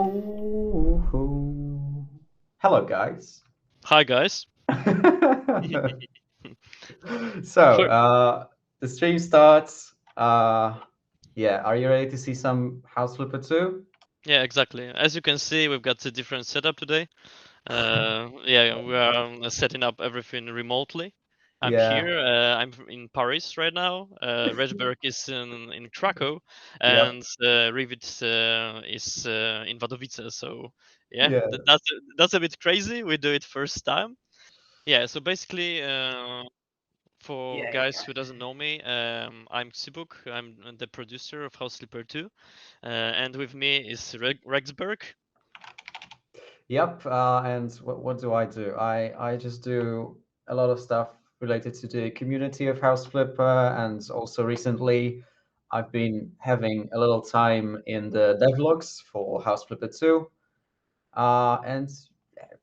Oh, hello, guys. Hi guys. So, For, the stream starts. Yeah, are you ready to see some House Flipper 2? yeah, exactly. As you can see, we've got a different setup today. Yeah, we are setting up everything remotely. I'm Yeah, here. I'm in Paris right now. Redberg is in Krakow, yep, and Rivit is in Wadowice. So yeah, yeah, that's a bit crazy. We do it first time. Yeah. So basically, for yeah, guys yeah. who doesn't know me, I'm Sibuk. I'm the producer of House Flipper 2, and with me is Rexberg. Yep. And what do? I just do a lot of stuff related to the community of House Flipper, and also recently, I've been having a little time in the devlogs for House Flipper 2. And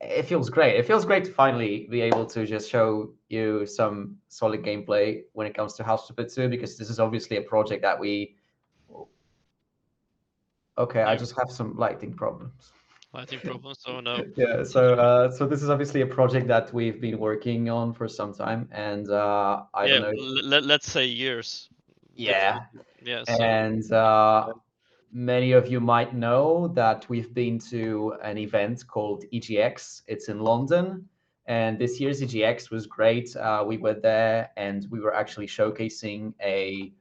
it feels great. It feels great to finally be able to just show you some solid gameplay when it comes to House Flipper 2, because this is obviously a project that we. Okay, I Yeah, just have some lighting problems. lighting problems. Oh no. Yeah, so this is obviously a project that we've been working on for some time, and I don't Yeah, know. let's say years. Yeah, Definitely. Yeah. So and many of you might know that we've been to an event called EGX. It's in London, and this year's EGX was great. We were there, and we were actually showcasing a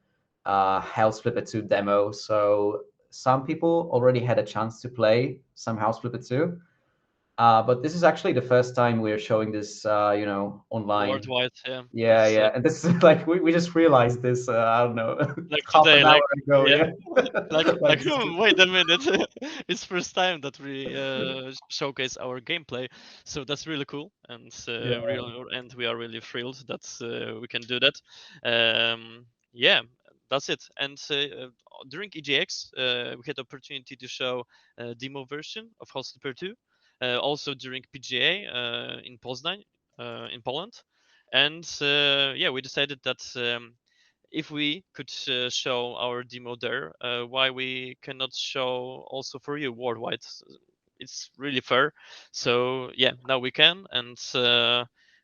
House Flipper 2 demo. So some people already had a chance to play some House Flipper 2. But this is actually the first time we're showing this, online. worldwide, yeah, Yeah, that's yeah. And this is like we just realized this, I don't know, like half today, an hour like ago. yeah, Yeah. like Like just wait a minute, it's first time that we showcase our gameplay, so that's really cool, and yeah. we are really thrilled that we can do that. Yeah, that's it. And during EGX, we had opportunity to show a demo version of House Flipper 2. Also during PGA in Poznań, in Poland, and yeah, we decided that. If we could show our demo there, why we cannot show also for you worldwide? It's really fair. So yeah, now we can, and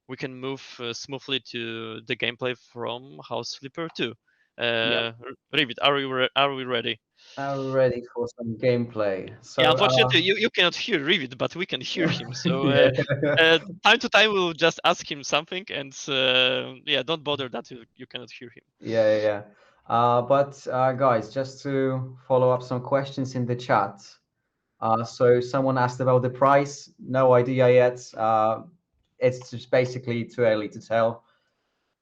we can move smoothly to the gameplay from House Flipper 2. Yep. Rivit, are we ready? Now we're ready for some gameplay. Yeah, So, unfortunately, you cannot hear Rivit, but we can hear him. So yeah, time to time, we'll just ask him something, and yeah, don't bother that you cannot hear him. yeah, yeah. Yeah. But guys, just to follow up some questions in the chat. So someone asked about the price. No idea yet. It's just basically too early to tell.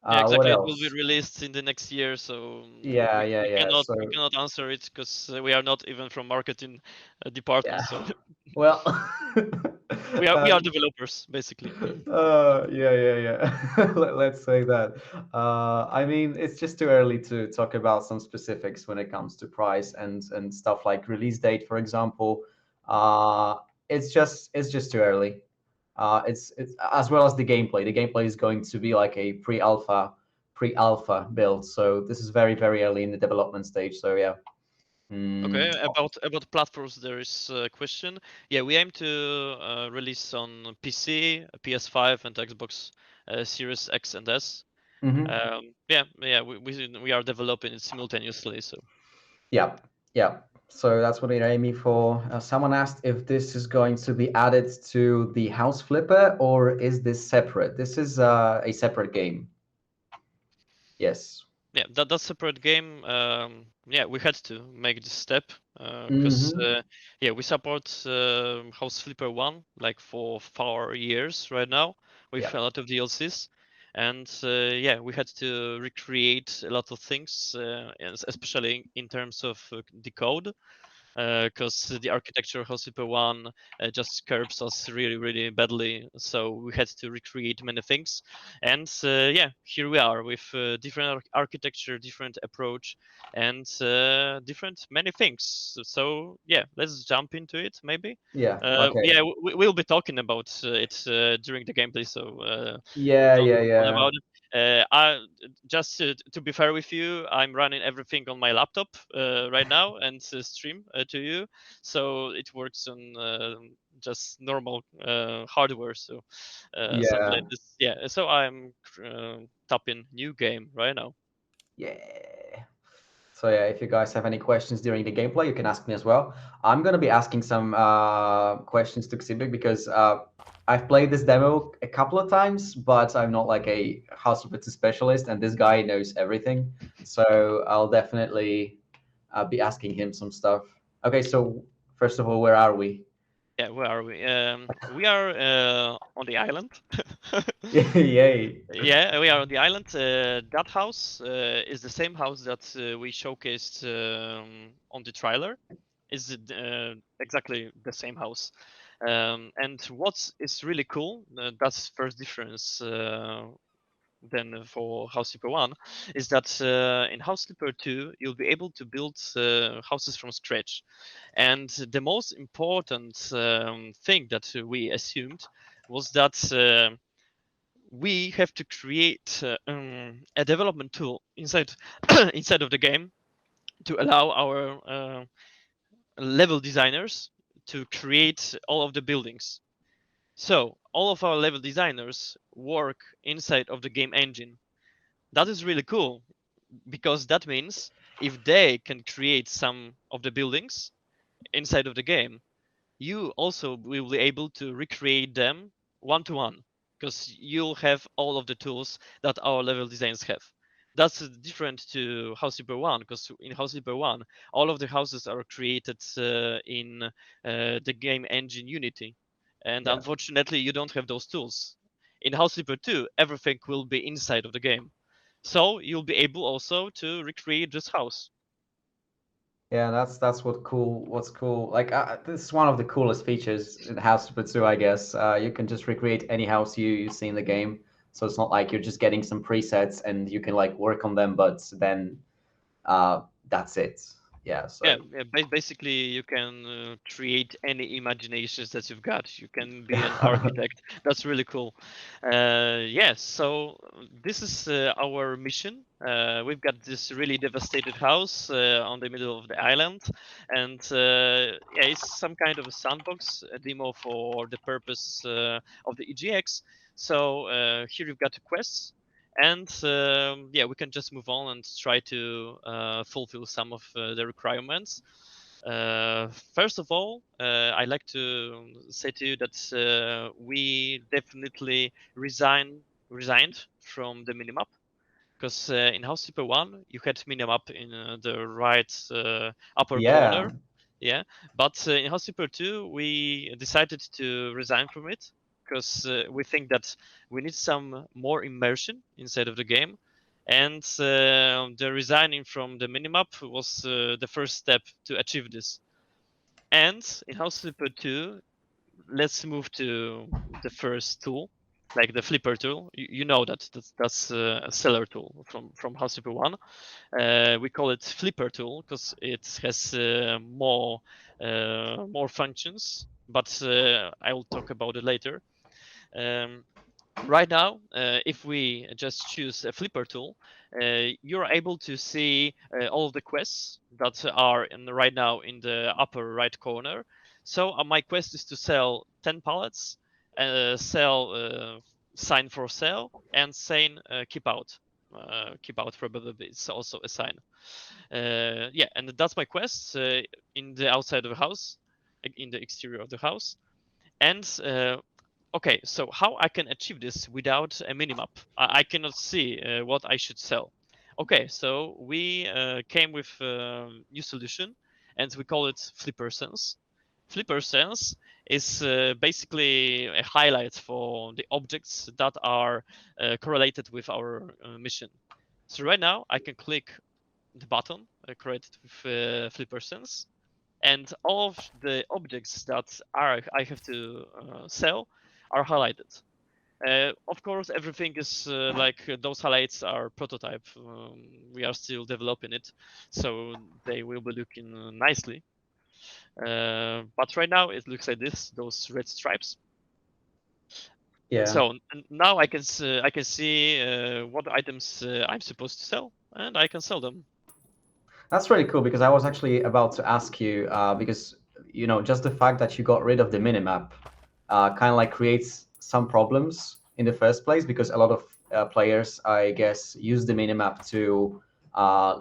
Yeah, What exactly. It will be else? released in the next year, so Yeah, yeah, yeah. So we cannot answer it because we are not even from marketing yeah. department. So Well, we uh, are developers basically. yeah, yeah, yeah. Let's say that. I mean, it's just too early to talk about some specifics when it comes to price and stuff like release date, for example. Uh, it's just too early. It's as well as the gameplay. The gameplay is going to be like a pre-alpha build. So this is very, very early in the development stage. So yeah. Mm, Okay, about platforms, there is a question. Yeah, we aim to release on PC, PS5, and Xbox Series X and S. mhm. Yeah, yeah, we are developing it simultaneously. So Yeah, yeah. So that's what we're aiming for. Someone asked if this is going to be added to the House Flipper or is this separate? This is a separate game. Yes. yeah, that's separate game. Yeah, we had to make this step because Hmm. yeah, we support House Flipper 1 like for 4 years right now with Yeah. a lot of DLCs, and yeah, we had to recreate a lot of things, especially in terms of the code, because the architecture of Super One just curbs us really, really badly. So we had to recreate many things, and yeah, here we are with different architecture, different approach, and different many things. So yeah, let's jump into it, maybe. Yeah. Okay. Yeah, we'll be talking about it during the gameplay, so Yeah, don't yeah, worry yeah. about it. I just to be fair with you, I'm running everything on my laptop right now and stream to you, so it works on just normal hardware. So something Yeah. like this. Yeah. So I'm tapping new game right now. Yeah. So yeah, if you guys have any questions during the gameplay, you can ask me as well. I'm gonna be asking some questions to Xibik because I've played this demo a couple of times, but I'm not like a House of Bits specialist, and this guy knows everything. So I'll definitely be asking him some stuff. Okay, so first of all, where are we? Yeah. Where are we? We are on the island. Yay! Yeah, we are on the island. That house is the same house that we showcased on the trailer. Is exactly the same house. And what is really cool, that's first difference than for House Flipper 1, is that in House Flipper 2, you'll be able to build houses from scratch. And the most important thing that we assumed was that we have to create a development tool inside inside of the game to allow our level designers to create all of the buildings. So all of our level designers work inside of the game engine. That is really cool because that means if they can create some of the buildings inside of the game, you also will be able to recreate them one to one because you'll have all of the tools that our level designs have. That's different to House Flipper 1 because in House Flipper 1, all of the houses are created in the game engine Unity. And Yeah. unfortunately, you don't have those tools. In House Flipper 2, everything will be inside of the game. So you'll be able also to recreate this house. Yeah, that's what's cool. Like this is one of the coolest features in House Super 2, I guess. You can just recreate any house you see in the game. So it's not like you're just getting some presets and you can like work on them, but then that's it. Yeah, Yeah, so yeah, basically you can create any imaginations that you've got. You can be an architect. That's really cool. Yes, so this is our mission. We've got this really devastated house on the middle of the island, and yeah, it's some kind of a sandbox, a demo for the purpose of the EGX. So here you've got the quests, and yeah, we can just move on and try to fulfill some of the requirements. First of all, I'd like to say to you that we definitely resigned from the minimap because in House Super 1 you had minimap in the right upper yeah, corner. Yeah, but in House Super 2 we decided to resign from it because we think that we need some more immersion inside of the game, and the resigning from the minimap was the first step to achieve this. And in House Super 2, let's move to the first tool, like the flipper tool. You know that's a seller tool from House Flipper 1. We call it flipper tool because it has more functions, but I will talk about it later. Um, right now, if we just choose a flipper tool, you're able to see all of the quests that are right now in the upper right corner. So my quest is to sell 10 pallets, sell sign for sale, and sign keep out. Keep out probably it's also a sign. Yeah, and that's my quest in the outside of the house, in the exterior of the house. And okay, so how I can achieve this without a minimap? I cannot see what I should sell. Okay, so we came with a new solution, and we call it Flipper Sense. Flipper Sense is basically a highlight for the objects that are correlated with our mission. So right now I can click the button correlated with Flipper Sense, and all of the objects that I have to sell are highlighted. Of course, everything is like those highlights are prototype. We are still developing it, so they will be looking nicely. But right now it looks like this: those red stripes. Yeah. So now I can see what items I'm supposed to sell, and I can sell them. That's really cool because I was actually about to ask you because just the fact that you got rid of the minimap kind of like creates some problems in the first place because a lot of players, I guess, use the minimap to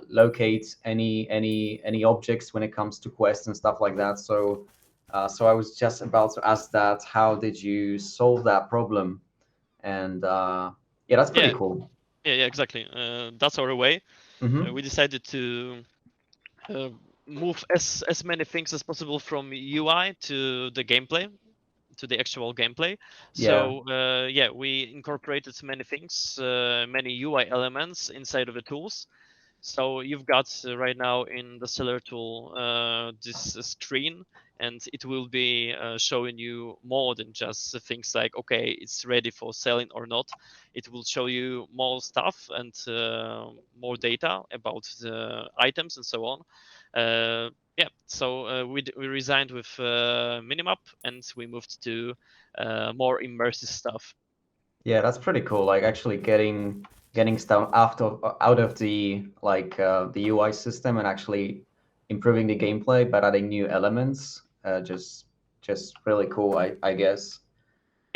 locate any objects when it comes to quests and stuff like that. So I was just about to ask that. How did you solve that problem? And yeah, that's pretty Yeah, cool. yeah, exactly. That's our way. Hmm. We decided to uh, move as many things as possible from UI to the gameplay, to the actual gameplay. Yeah. So yeah, we incorporated many things, many UI elements inside of the tools. So you've got right now in the seller tool this screen, and it will be showing you more than just things like, okay, it's ready for selling or not. It will show you more stuff and more data about the items and so on. Yeah, so we resigned with Minimap, and we moved to more immersive stuff. Yeah, that's pretty cool. Like actually getting stuff out of the the UI system and actually improving the gameplay by adding new elements. Just really cool, I guess.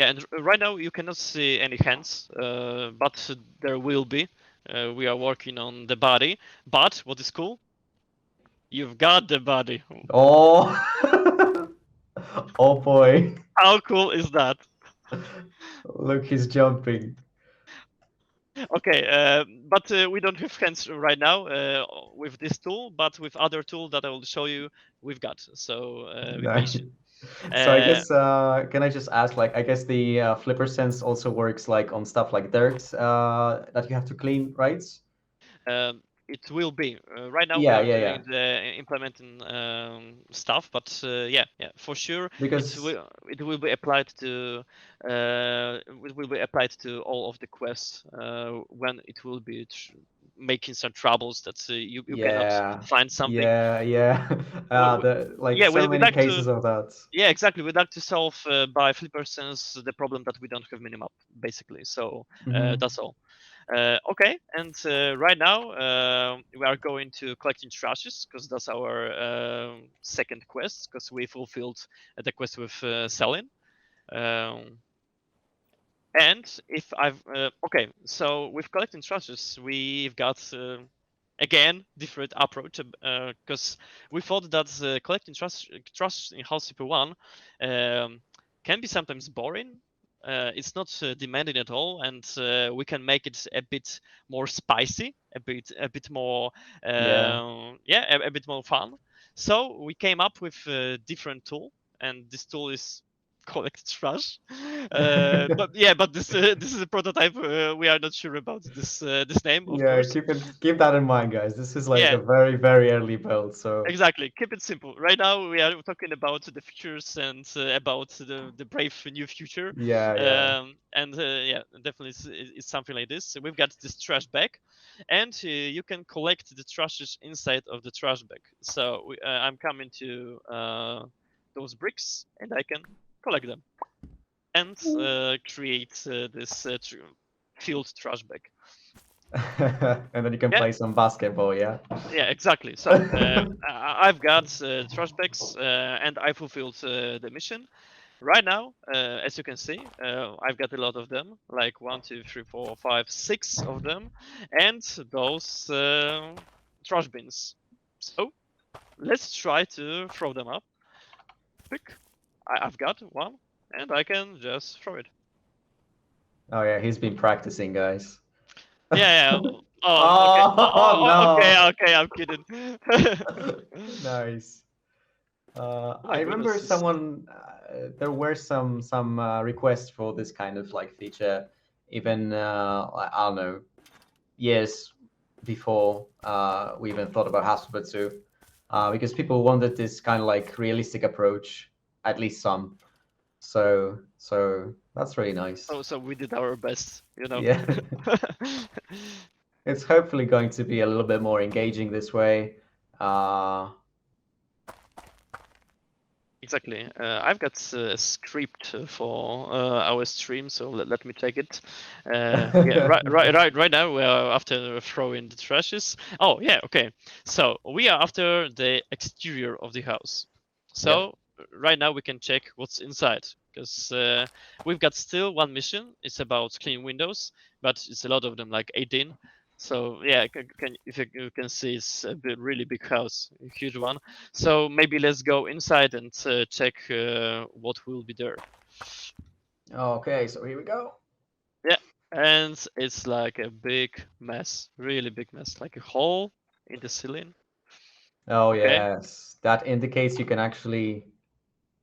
Yeah, and right now you cannot see any hands, but there will be. We are working on the body. But what is cool? You've got the body. Oh, oh boy! How cool is that? Look, he's jumping. Okay, but we don't have hands right now with this tool, but with other tool that I will show you, we've got. So be No. patient. So I Uh, guess can I just ask, like, I guess the flipper sense also works like on stuff like dirt that you have to clean, right? it will be. Right now we Yeah, are yeah, doing yeah. the implementing stuff, but yeah, yeah, for sure Because it will be applied to it will be applied to all of the quests when it will be making some troubles that you cannot yeah, find something. yeah, yeah. The like Yeah, so we many like to. cases of that. Yeah, exactly. We'd like to solve by flipper sense the problem that we don't have minimap, basically. So Hmm. that's all. Okay, and right now we are going to collecting trashes because that's our second quest because we fulfilled the quest with selling. Um, and if I've okay, so with collecting trashes, we've got again different approach because we thought that collecting trash in House Super One can be sometimes boring. It's not demanding at all, and we can make it a bit more spicy, a bit more, Yeah. yeah, a bit more fun. So we came up with a different tool, and this tool is collect trash. But yeah, but this is a prototype. We are not sure about this name, of Yeah, course. keep that in mind, guys. This is like Yeah, a very, very early build, so exactly. Keep it simple. Right now, we are talking about the futures and about the brave new future. yeah, yeah. And yeah, definitely it's something like this. So we've got this trash bag, and you can collect the trashes inside of the trash bag. So I'm coming to those bricks, and I can collect them and create this field trash bag. And then you can Yeah, play some basketball, yeah. yeah, exactly. So I've got trash bags and I fulfilled the mission. Right now, as you can see, I've got a lot of them, like 1, 2, 3, 4, 5, 6 of them, and those trash bins. So let's try to throw them up. Pick. I've got one, and I can just throw it. Oh yeah, he's been practicing, guys. Yeah, yeah. Oh, okay. Oh Okay, no. okay. I'm kidding. Nice. I My remember goodness. someone. There were some requests for this kind of like feature, even I don't know, years before we even thought about Hasselblad 2, because people wanted this kind of like realistic approach, at least some. So that's really nice. So we did our best, you know. Yeah, it's hopefully going to be a little bit more engaging this way. Uh, Exactly. I've got a script for our stream, so let me take it. Yeah, right now we are after throwing the trashes. Oh yeah, okay. So we are after the exterior of the house. Yep. So right now we can check what's inside because we've got still one mission. It's about clean windows, but it's a lot of them, like 18. So yeah, if you can see, it's a really big house, a huge one. So maybe let's go inside and check what will be there. Okay, so here we go. Yeah, and it's like a big mess, really big mess, like a hole in the ceiling. Oh Okay. yes, that indicates you can actually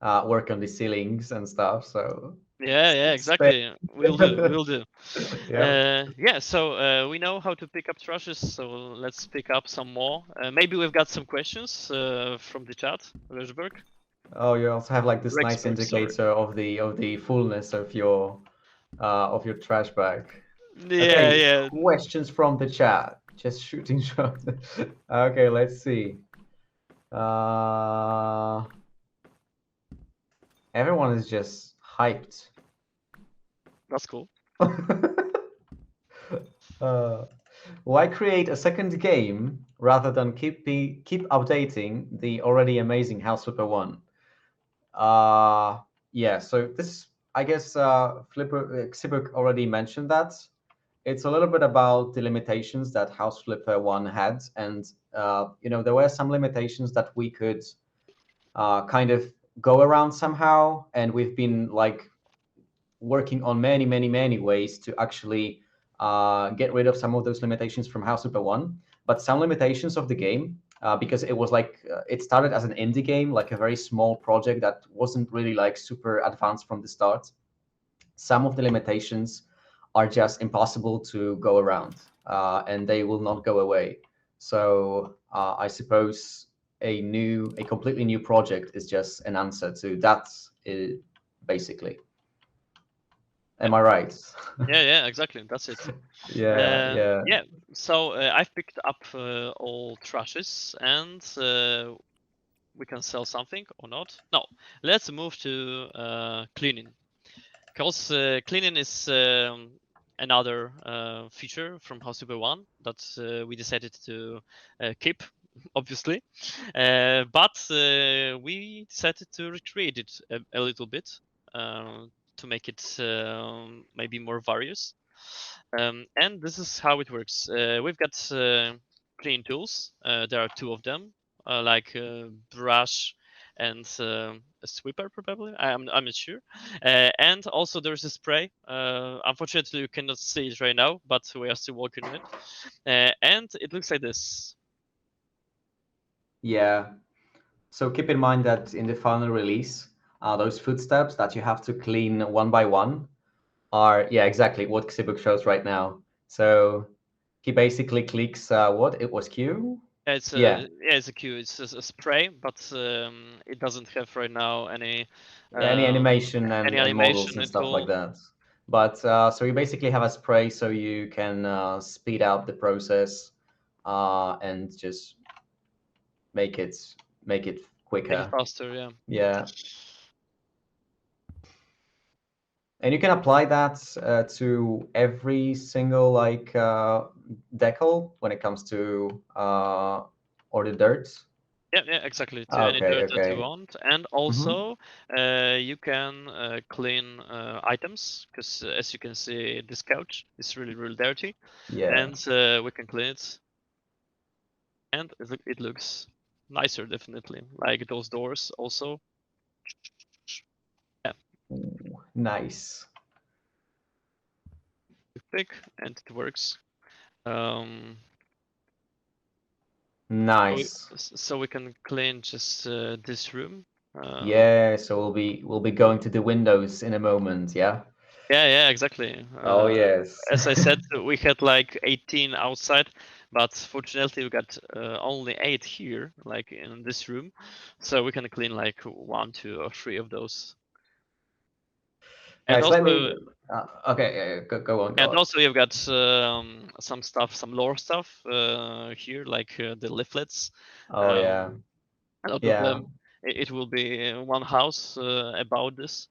work on the ceilings and stuff. So Yeah, yeah, space. exactly. We'll do, we'll do. Yep. Yeah, so we know how to pick up trashes, so let's pick up some more. Maybe we've got some questions from the chat, Rejberg. Oh, you also have like this nice Rexberg, sorry. indicator of the fullness of your trash bag. Yeah, Okay, yeah, questions from the chat. Just shooting shots. Okay, let's see. Uh, everyone is just hyped. that's cool. uh, why create a second game rather than keep updating the already amazing House Flipper one? Yeah. So this, I guess, Xibuk already mentioned that. It's a little bit about the limitations that House Flipper one had, and there were some limitations that we could kind of go around somehow, and we've been like working on many ways to actually get rid of some of those limitations from House Super One. But some limitations of the game, because it was like it started as an indie game, like a very small project that wasn't really like super advanced from the start. Some of the limitations are just impossible to go around, and they will not go away. So I suppose a completely new project is just an answer to that, basically. Yeah, Am I right? yeah, yeah, exactly. That's it. Yeah, yeah. Yeah, so I've picked up all trashes and we can sell something or not. No, let's move to cleaning. Because cleaning is another feature from House Super One that we decided to keep, obviously. But we decided to recreate it a little bit uh, to make it maybe more various. And this is how it works. We've got cleaning tools. There are two of them, like brush and a sweeper, probably. I'm not sure. And also there's a spray. Unfortunately, you cannot see it right now, but we are still working on it. And it looks like this. Yeah. So keep in mind that in the final release, those footsteps that you have to clean one by one are, yeah, exactly what Xibuk shows right now. So he basically clicks what? It was Q? Yeah, It's a queue. It's a spray, but it doesn't have right now any um, animation any and models animation and at stuff like all. that. But so you basically have a spray so you can speed up the process and just make it make it Make it quicker. faster, yeah. Yeah. And you can apply that to every single like decal when it comes to or the dirt. Yeah, yeah, exactly. To any Okay, dirt that you okay. want, and Hmm. also you can clean items because, as you can see, this couch is really dirty, Yeah. and we can clean it, and it looks nicer, definitely. Like those doors, also. Yeah, Ooh, nice. big, and it works. Um, Nice. so we can clean just this room. Uh, Yeah, so we'll be going to the windows in a moment, yeah? Yeah, yeah, exactly. Oh yes. As I said, we had like 18 outside, but fortunately we got only 8 here, like in this room, so we can clean like 1, 2, or 3 of those. And Guys, let me also, okay, go on, go and on. also you've got some stuff, some lore stuff here, like the leaflets. Oh yeah. A lot of Yeah. them. it will be one house about this.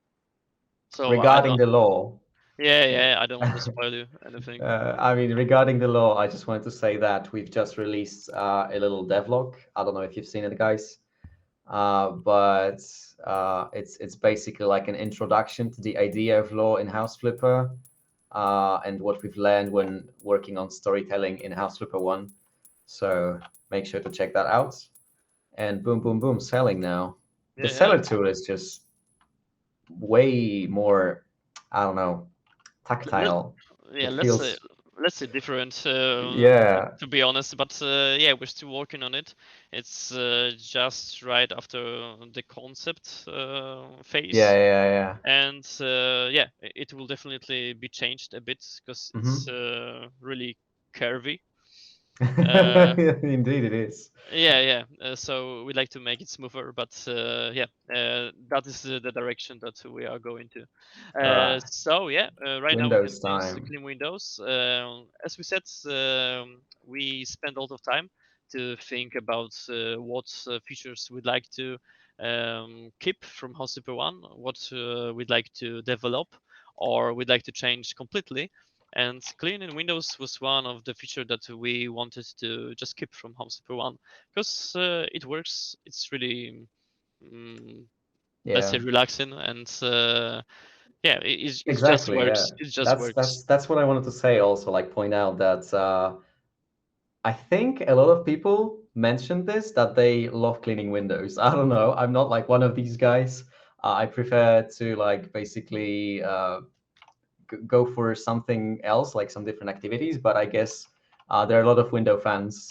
So I Regarding don't. the law, Yeah, yeah. I don't want to spoil you anything. I mean, regarding the law, I just wanted to say that we've just released a little devlog. I don't know if you've seen it, guys, but it's basically like an introduction to the idea of law in House Flipper, and what we've learned when working on storytelling in House Flipper 1. So make sure to check that out. And boom, boom, boom, selling now. The Yeah, yeah. seller tool is just way more, I don't know, Let, tactile. yeah, It feels, let's say different. yeah, To be honest, but yeah, we're still working on it. It's just right after the concept yeah, phase, yeah, yeah. and yeah, it will definitely be changed a bit because it's Hmm. really curvy. Uh, Indeed, it is. yeah, yeah. So we like to make it smoother, but yeah, that is the direction that we are going to. All right, So yeah, right now we Windows continue to time. clean Windows. As we said, we spend a lot of time to think about what features we'd like to keep from House Super One, what we'd like to develop, or we'd like to change completely. And cleaning Windows was one of the features that we wanted to just keep from House Super One because it works. It's really, mm, let's say, Yeah, relaxing, and yeah, it just exactly. Yeah, works. It just that's works. that's that's what I wanted to say. Also, like point out that I think a lot of people mentioned this that they love cleaning windows. I don't know. I'm not like one of these guys. I prefer to like basically go for something else, like some different activities. But I guess there are a lot of window fans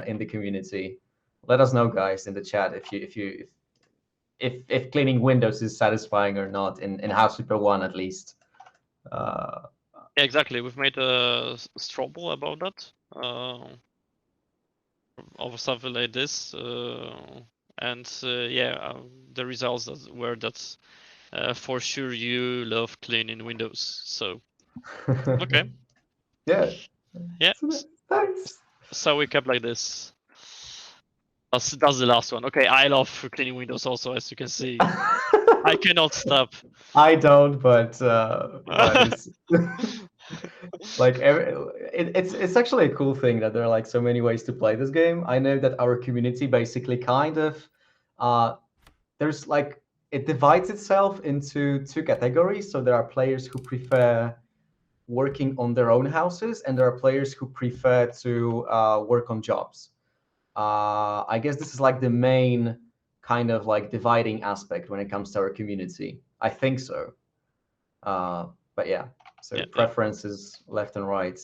in the community. Let us know, guys, in the chat if cleaning windows is satisfying or not in House Super One at least. Uh, Yeah, exactly. We've made a Strobel about that, of something like this, and yeah, the results were that for sure you love cleaning Windows. So okay, yeah, yeah. nice. So we kept like this. That's the last one. Okay, I love cleaning Windows also, as you can see. I cannot stop. I don't, but it's like it's actually a cool thing that there are like so many ways to play this game. I know that our community basically kind of there's like it divides itself into two categories. So there are players who prefer working on their own houses, and there are players who prefer to work on jobs. I guess this is like the main kind of like dividing aspect when it comes to our community. I think so. But yeah, so Yeah, yeah. preferences left and right.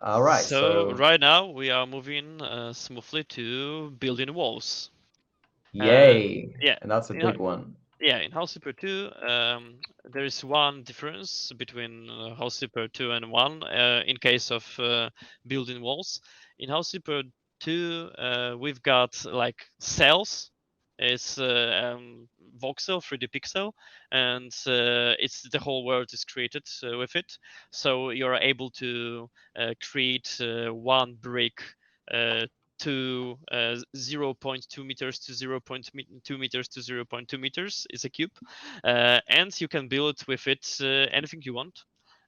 All right, So so right now we are moving smoothly to building walls. Uh, yay, yeah, and that's a you know, big one. yeah. In House Super 2, there is one difference between House Super 2 and 1 in case of building walls. In House Super 2, we've got like cells. It's voxel 3D pixel, and it's the whole world is created with it. So you're able to create one brick uh, to 0.2 meters to 0.2 meters to 0.2 meters is a cube, and you can build with it anything you want.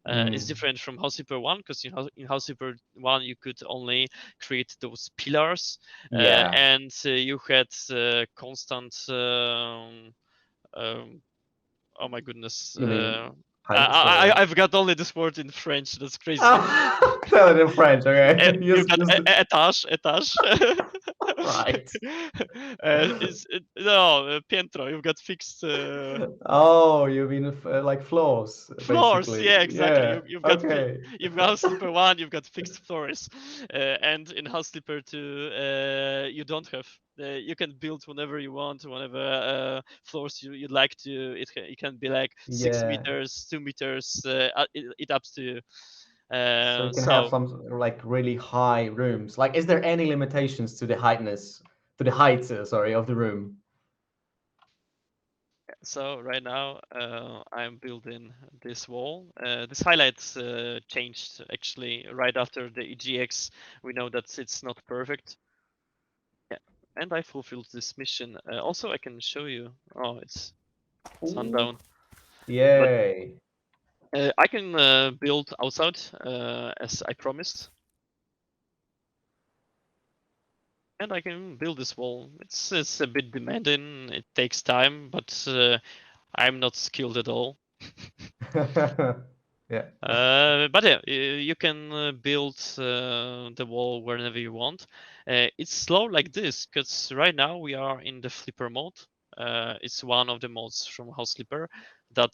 It's Mm, different from House Super 1 because in House Super 1 you could only create those pillars, yeah, and you had constant um, oh my goodness. you mean heights or? I've got only this word in French. That's crazy. Ah, tell it in French, okay? You've use got use the etage, etage. right. No, piętro. You've got fixed Oh, you mean like floors, floors. basically? Yeah, exactly. Yeah. You've got Okay. you've got House Sleeper 1. You've got fixed floors, and in House Sleeper 2, you don't have. You can build whenever you want, whenever floors you'd like to. It can be like six Yeah. meters, 2 meters. It up to you. So you can have So some like really high rooms. Like, is there any limitations to the to the height, sorry, of the room? So right now I'm building this wall. This highlights changed actually right after the EGX. We know that it's not perfect. Yeah. and I fulfilled this mission. Also, I can show you. Oh, it's Ooh. sundown. But Yay. I can build outside as I promised, and I can build this wall. It's a bit demanding. It takes time, but I'm not skilled at all. Yeah. But yeah, you can build the wall whenever you want. It's slow like this because right now we are in the flipper mode. It's one of the modes from House Flipper that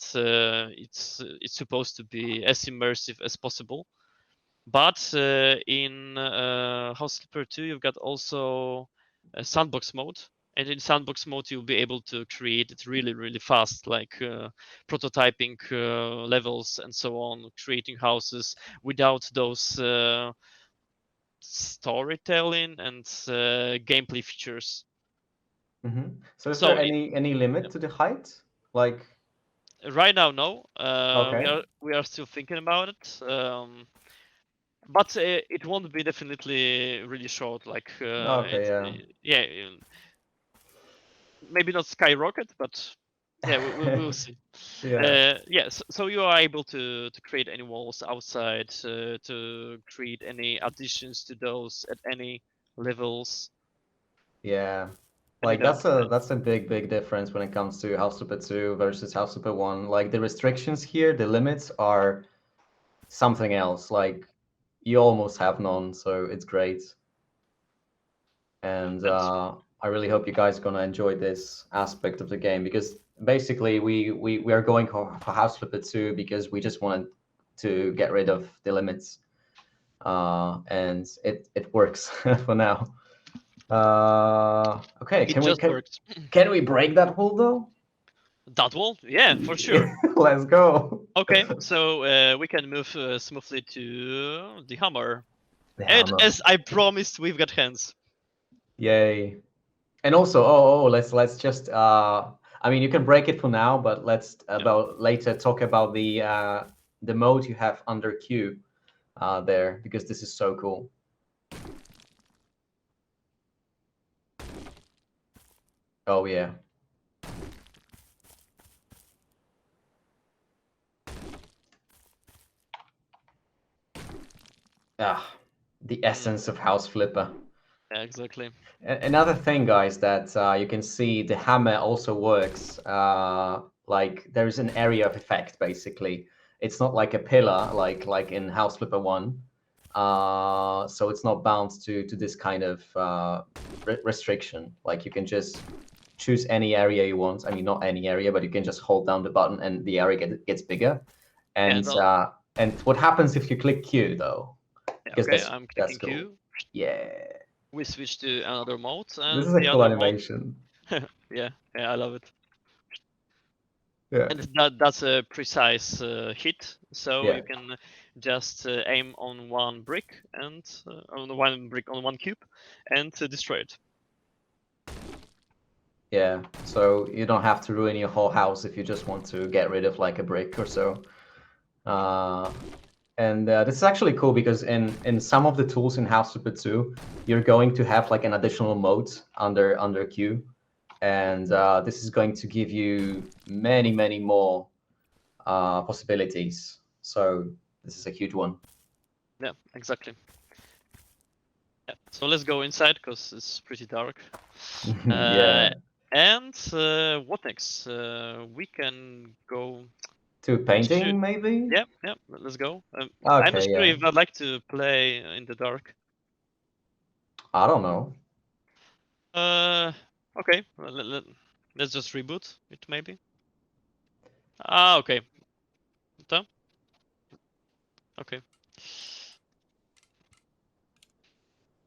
it's supposed to be as immersive as possible. But in House Flipper 2, you've got also a sandbox mode, and in sandbox mode you'll be able to create it really really fast, like prototyping levels and so on, creating houses without those storytelling and gameplay features. So is there So any limit to the height? Like, right now, no, we okay. are still thinking about it. But it won't be definitely really short. Like Okay, yeah, maybe not skyrocket, but yeah, we'll yeah. see. Yeah. Yes, so you are able to create any walls outside, to create any additions to those at any levels, Yeah. any Like that. that's a big difference when it comes to House Super 2 versus House Super 1. Like the restrictions here, the limits are something else. Like you almost have none, so it's great. And And I really hope you guys are gonna enjoy this aspect of the game because basically we are going for House Flipper 2 because we just wanted to get rid of the limits. And it works for now. Okay, it just worked. can we break that wall though? That wall, yeah, for sure. Let's go. Okay, so we can move smoothly to the hammer. The And hammer. as I promised, we've got hands. Yay. And also, let's just I mean you can break it for now, but let's Yeah. about later talk about the mode you have under Q there because this is so cool. Oh yeah. Ah, the Mm, essence of House Flipper. yeah, exactly. Another thing, guys, that you can see the hammer also works. Like there's an area of effect, basically. It's not like a pillar, like in House Flipper One. So it's not bound to this kind of restriction. Like you can just choose any area you want. I mean, not any area, but you can just hold down the button and the area gets bigger. Yeah, And what happens if you click Q though? yeah, Because okay, that's I'm that's clicking cool. Q. Yeah, We switch to another mode, this and is a the cool other mode, animation. yeah, yeah, I love it. Yeah. And that's a precise hit, so Yeah, you can just aim on one brick and on one brick on one cube, and destroy it. yeah. So you don't have to ruin your whole house if you just want to get rid of like a brick or so. Uh, and this is actually cool because in some of the tools in House Super 2, you're going to have like an additional mode under Q, and this is going to give you many more possibilities. So this is a huge one. Yeah, exactly. Yeah. So let's go inside because it's pretty dark. Uh, Yeah. and what next? We can go To to. painting maybe? Yeah, yeah. Let's go. I'm not Okay, sure yeah. if I'd like to play in the dark. I don't know. Uh, okay. Let's just reboot it, maybe. Ah, okay. Done. Okay.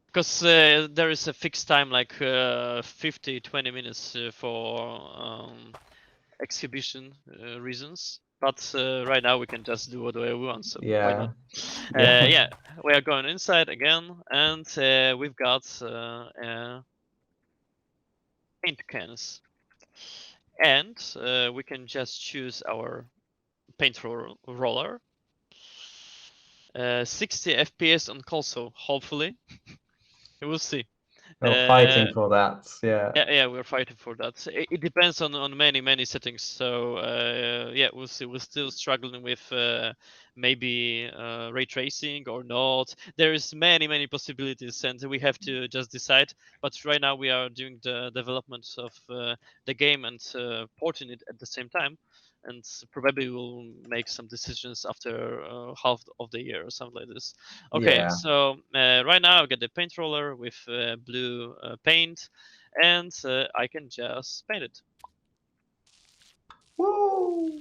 Because there is a fixed time, like 20 minutes for exhibition reasons. But right now we can just do whatever we want, so why not? Yeah. Yeah. Yeah, we are going inside again, and we've got paint cans, and we can just choose our paint roller. 60 FPS on console, hopefully. We will see. Oh, fighting for that. Yeah. Yeah, we're fighting for that. It depends on many settings. So yeah, we'll see. We're still struggling with maybe ray tracing or not. There is many possibilities, and we have to just decide. But right now we are doing the development of the game and porting it at the same time. And probably we'll make some decisions after half of the year or something like this. Okay, Yeah. so right now I got the paint roller with blue paint, and I can just paint it. Woo!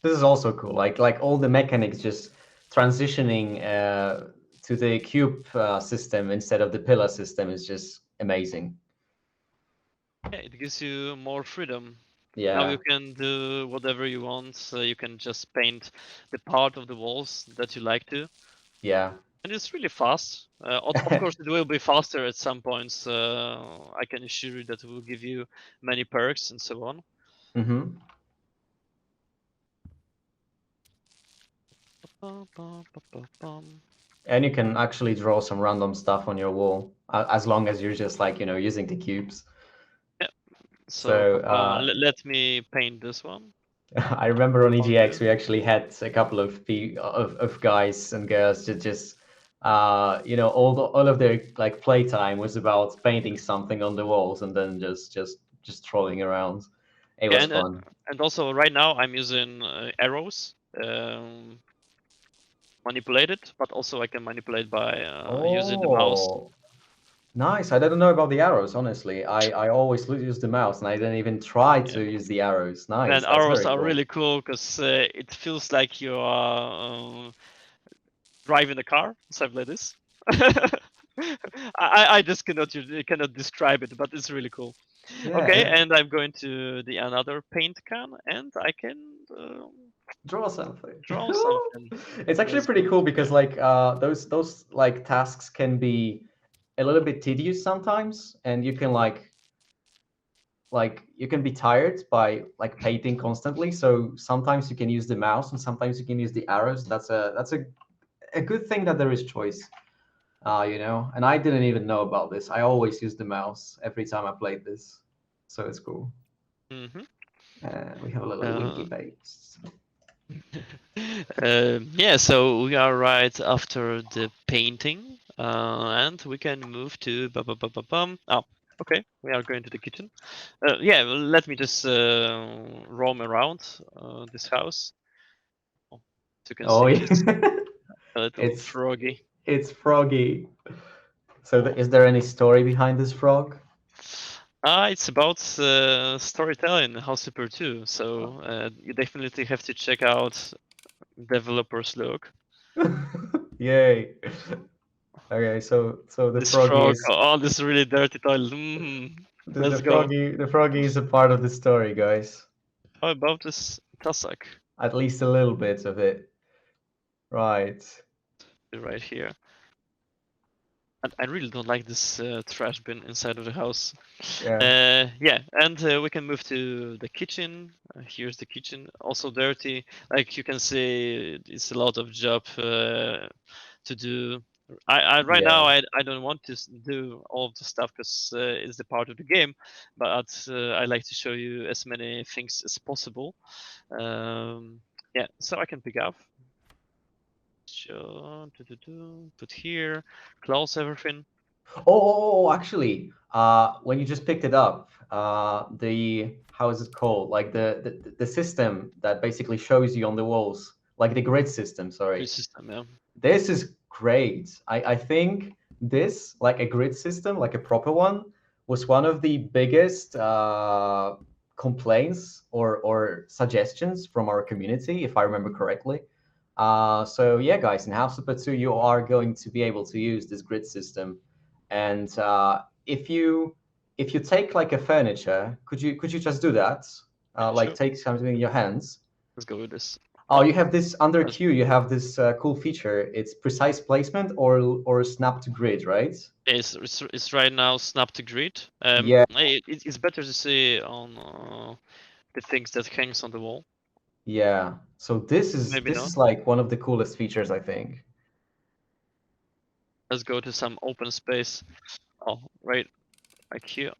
This is also cool. Like all the mechanics just transitioning to the cube system instead of the pillar system is just amazing. Yeah, it gives you more freedom. Now you Yeah. can do whatever you want. You can just paint the part of the walls that you like to, Yeah. and it's really fast. Of course, it will be faster at some points. I can assure you that it will give you many perks and so on. Mm-hmm. Bum, bum, bum, bum, bum. And you can actually draw some random stuff on your wall as long as you're just like, using the cubes. Yeah. So So let me paint this one. I remember on Found EGX you. we actually had a couple of guys and girls just all of their like playtime was about painting something on the walls and then just trolling around. It Yeah, was fun. and also right now I'm using arrows. Manipulate it, but also I can manipulate by using the mouse. Oh, nice. I didn't know about the arrows, honestly. I always use the mouse and I didn't even try Yeah. to use the arrows. Man, Nice. That's arrows very are cool. really cool because it feels like you are driving a car, something like this. I just cannot describe it, but it's really cool. Yeah, Okay, and and I'm going to the another paint can, and I can draw something. draw something. It's actually Let's pretty go cool here. because like those like tasks can be a little bit tedious sometimes, and you can like you can be tired by like painting constantly. So sometimes you can use the mouse and sometimes you can use the arrows. That's a good thing that there is choice. And I didn't even know about this. I always use the mouse every time I played this, so it's cool. Hmm. We have a little winky Uh, face. yeah, so we are right after the painting, and we can move to bum. Oh, okay, we are going to the kitchen. Yeah, well, let me just roam around this house. Oh, as you can Oh see, yeah. he's a little it's froggy. it's froggy. So Oh. is there any story behind this frog? It's about storytelling, House Super 2. So you definitely have to check out developer's log. Yay. Okay, so the This froggy frog, is oh, this really dirty toilet. the Let's go. froggy is a part of the story, guys. How about this Tussac At least a little bit of it. Right. right here? And I really don't like this trash bin inside of the house. Yeah. Yeah, and we can move to the kitchen. Here's the kitchen, also dirty. Like you can see, it's a lot of job to do. I right now Yeah. I don't want to do all of the stuff because it's the part of the game, but I like to show you as many things as possible. Yeah, so I can pick up. Sure, put here, close everything. Actually, when you just picked it up, the how is it called? Like the system that basically shows you on the walls, like the grid system, Good sorry. system, yeah. This is great. I think this, like a grid system, like a proper one, was one of the biggest complaints or suggestions from our community, if I remember correctly. So yeah, guys, in House Super 2, you are going to be able to use this grid system. And if you take like a furniture, could you just do that? Yeah, Like sure. take something in your hands. Let's go with this. Oh, Oh, you have this under that's Q. You have this cool feature. It's precise placement or snap to grid, right? it's right now snap to grid. Yeah, It's better to see on the things that hangs on the wall. yeah. So this is Maybe this not. is like one of the coolest features, I think. Let's go to some open space. Oh, right. like here.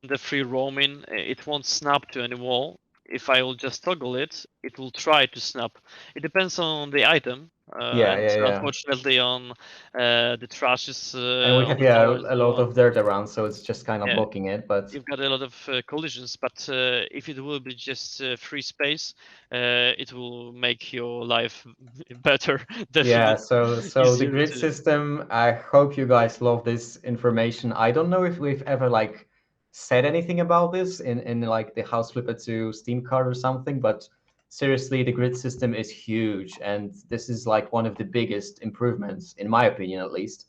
The free roaming, it won't snap to any wall. If I will just toggle it, it will try to snap. It depends on the item, Yeah, and yeah, yeah. unfortunately on the trashes And we on have, the yeah, floor and a so lot on. of dirt around, so it's just kind of Yeah, blocking it. But you've got a lot of collisions, but if it will be just free space, it will make your life better, yeah, definitely so the easier grid to. system, I hope you guys love this information. I don't know if we've ever like said anything about this in like the House Flipper 2 Steam card or something, but seriously, the grid system is huge, and this is like one of the biggest improvements, in my opinion at least,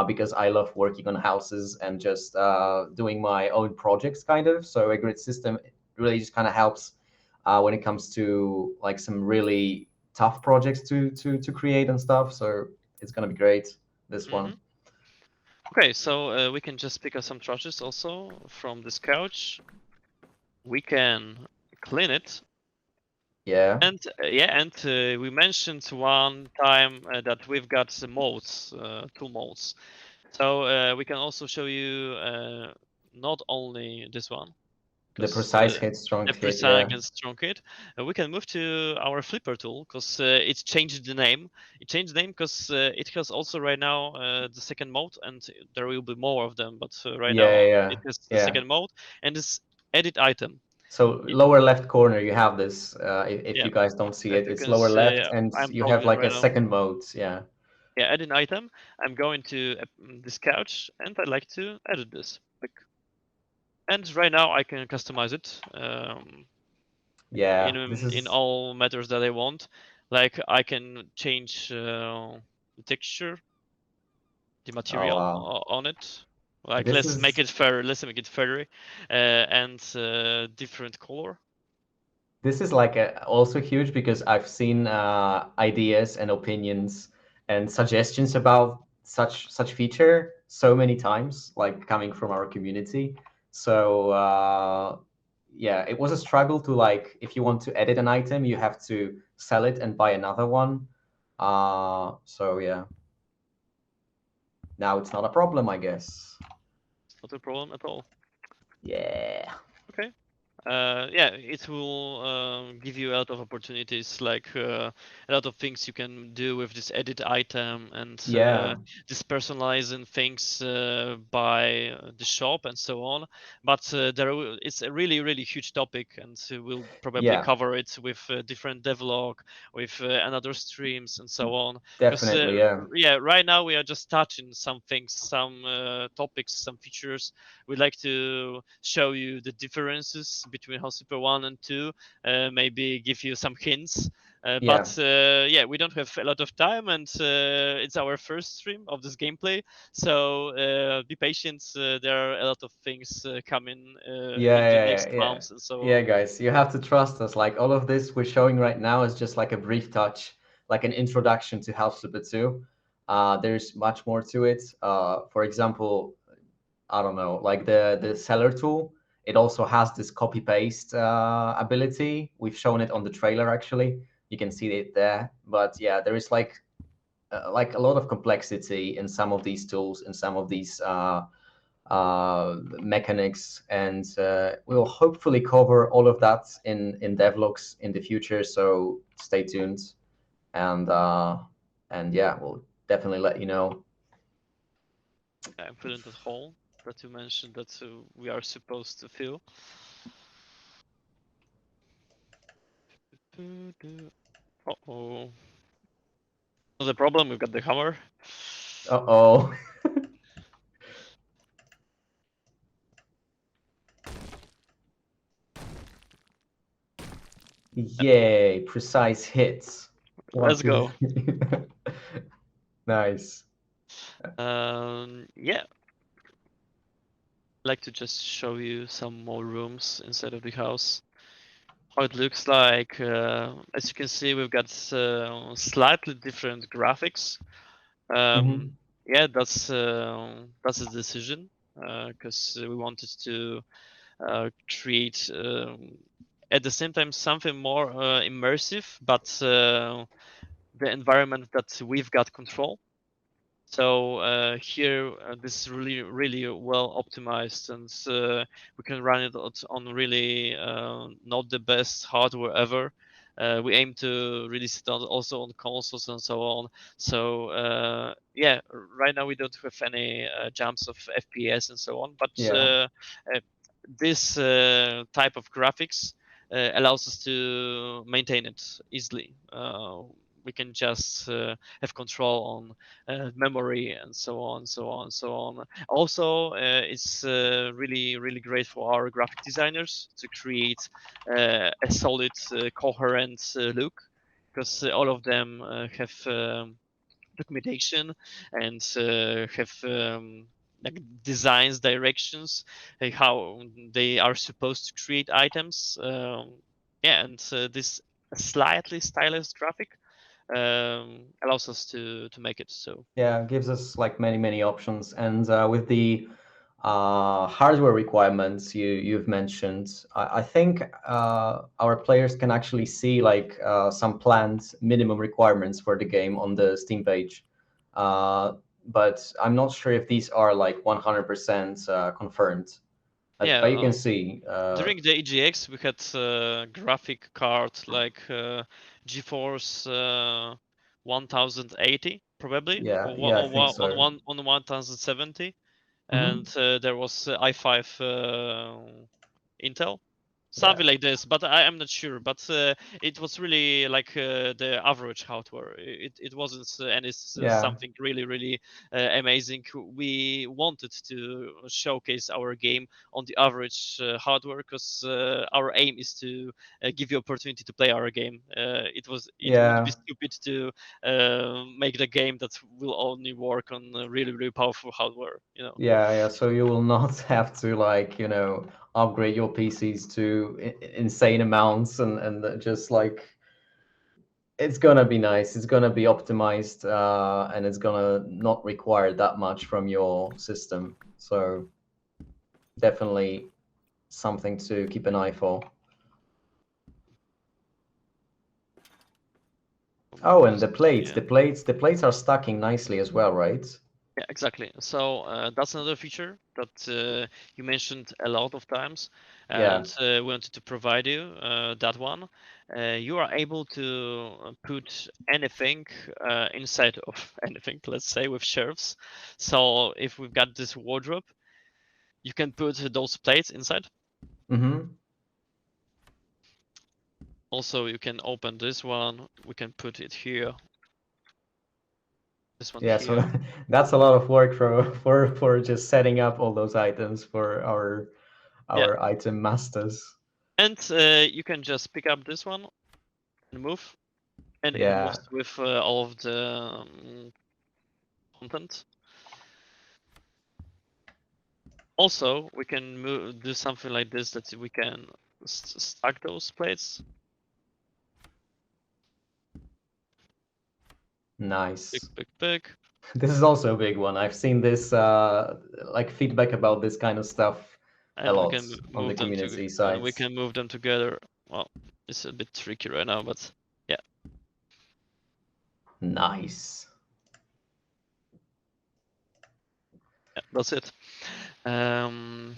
because I love working on houses and just doing my own projects kind of. So a grid system really just kind of helps when it comes to like some really tough projects to create and stuff. So it's gonna be great, this Hmm. one. Okay, so we can just pick up some trashes also from this couch. We can clean it. Yeah, And yeah, and we mentioned one time that we've got the modes, two modes. So we can also show you not only this one, the because precise hit, strong the hit. precise Yeah, and strong hit. We can move to our flipper tool because it changed the name. It changed the name because it has also right now the second mode, and there will be more of them. But right yeah, now yeah, yeah. it has the Yeah. second mode, and this edit item. So It, lower left corner, you have this. If yeah, you guys don't see if it, you it's can lower say, left, and I'm you have toggling like right a now. second mode. Yeah, Yeah, add an item. I'm going to this couch, and I like to edit this. Click. And right now I can customize it yeah. This in is. all matters that I want. Like I can change the texture, the Oh material wow. on it. Like This let's make is it fair. Let's make it fairy, and different color. This is like also huge because I've seen ideas and opinions and suggestions about such feature so many times, like coming from our community. So yeah, it was a struggle to like if you want to edit an item, you have to sell it and buy another one. So yeah, now it's not a problem, I guess. It's not a problem at all. Yeah, Okay. Yeah, it will give you a lot of opportunities, like a lot of things you can do with this edit item and yeah, this personalizing things by the shop and so on. But it's a really, really huge topic, and we'll probably yeah, cover it with different devlog, with another streams and so on. Because definitely, yeah, yeah, right now we are just touching some things, some topics, some features. We'd like to show you the differences between House Super 1 and 2, maybe give you some hints. yeah. But yeah, we don't have a lot of time, and it's our first stream of this gameplay. So be patient. There are a lot of things coming Yeah, in the yeah, yeah, next yeah. months and so Yeah, on. guys, you have to trust us. Like all of this we're showing right now is just like a brief touch, like an introduction to Half Super 2. There's much more to it. For example, I don't know, like the seller tool. It also has this copy paste ability. We've shown it on the trailer actually. You can see it there. But yeah, there is like a lot of complexity in some of these tools, in some of these mechanics, and we'll hopefully cover all of that in devlogs in the future. So stay tuned, and yeah, we'll definitely let you know. I'm filling that hole that you mentioned that we are supposed to fill. Uh-oh. Not the problem, we've got the hammer. Uh-oh. Yay, precise hits. One, Let's two, go. three. Nice. Yeah, like to just show you some more rooms inside of the house. How it looks like. As you can see, we've got slightly different graphics. Um, Hmm. yeah, that's a decision because we wanted to create at the same time something more immersive, but the environment that we've got control. So here, this is really well optimized, and we can run it on really not the best hardware ever. We aim to release it also on consoles and so on. So yeah, right now we don't have any jumps of FPS and so on, but Yeah. this type of graphics allows us to maintain it easily. We can just have control on memory and so on, so on, so on. Also, it's really great for our graphic designers to create a solid, coherent look, because all of them have documentation and have like designs, directions, how they are supposed to create items. Yeah, and this slightly stylized graphic allows us to make it so. Yeah, it gives us like many options, and with the hardware requirements you've mentioned, I think our players can actually see like some planned minimum requirements for the game on the Steam page, but I'm not sure if these are like 100% confirmed. Yeah, But you can see, during the EGX we had graphic card like GeForce 1080 probably, yeah, yeah, I think on so. 1070, Hmm. and there was i5 Intel, Yeah, something like this, but I am not sure. But it was really like the average hardware. It wasn't yeah, something really amazing. We wanted to showcase our game on the average hardware, because our aim is to give you opportunity to play our game. It would be yeah. stupid to make the game that will only work on really powerful hardware. You know. Yeah, yeah. So you will not have to like, upgrade your PCs to insane amounts and just like it's gonna be nice. It's gonna be optimized, and it's gonna not require that much from your system. So definitely something to keep an eye for. Oh, and the plates, Yeah. the plates are stacking nicely as well, right? Yeah, exactly. So that's another feature that you mentioned a lot of times, Yeah. and we wanted to provide you that one. You are able to put anything inside of anything, let's say with shelves. So if we've got this wardrobe, you can put those plates inside. Mm-hmm. Also, you can open this one. We can put it here. This one Yeah, so here. that's a lot of work for just setting up all those items for Yeah, our item masters. and you can just pick up this one and move, and it Yeah, moves with all of the content. Also, we can do something like this, that we can stack those plates. nice. Big, This is also a big one. I've seen this like feedback about this kind of stuff a and we lot can on the move them to, community and we sites. can move them together. Well, it's a bit tricky right now, but yeah, Nice. yeah, that's it. Um,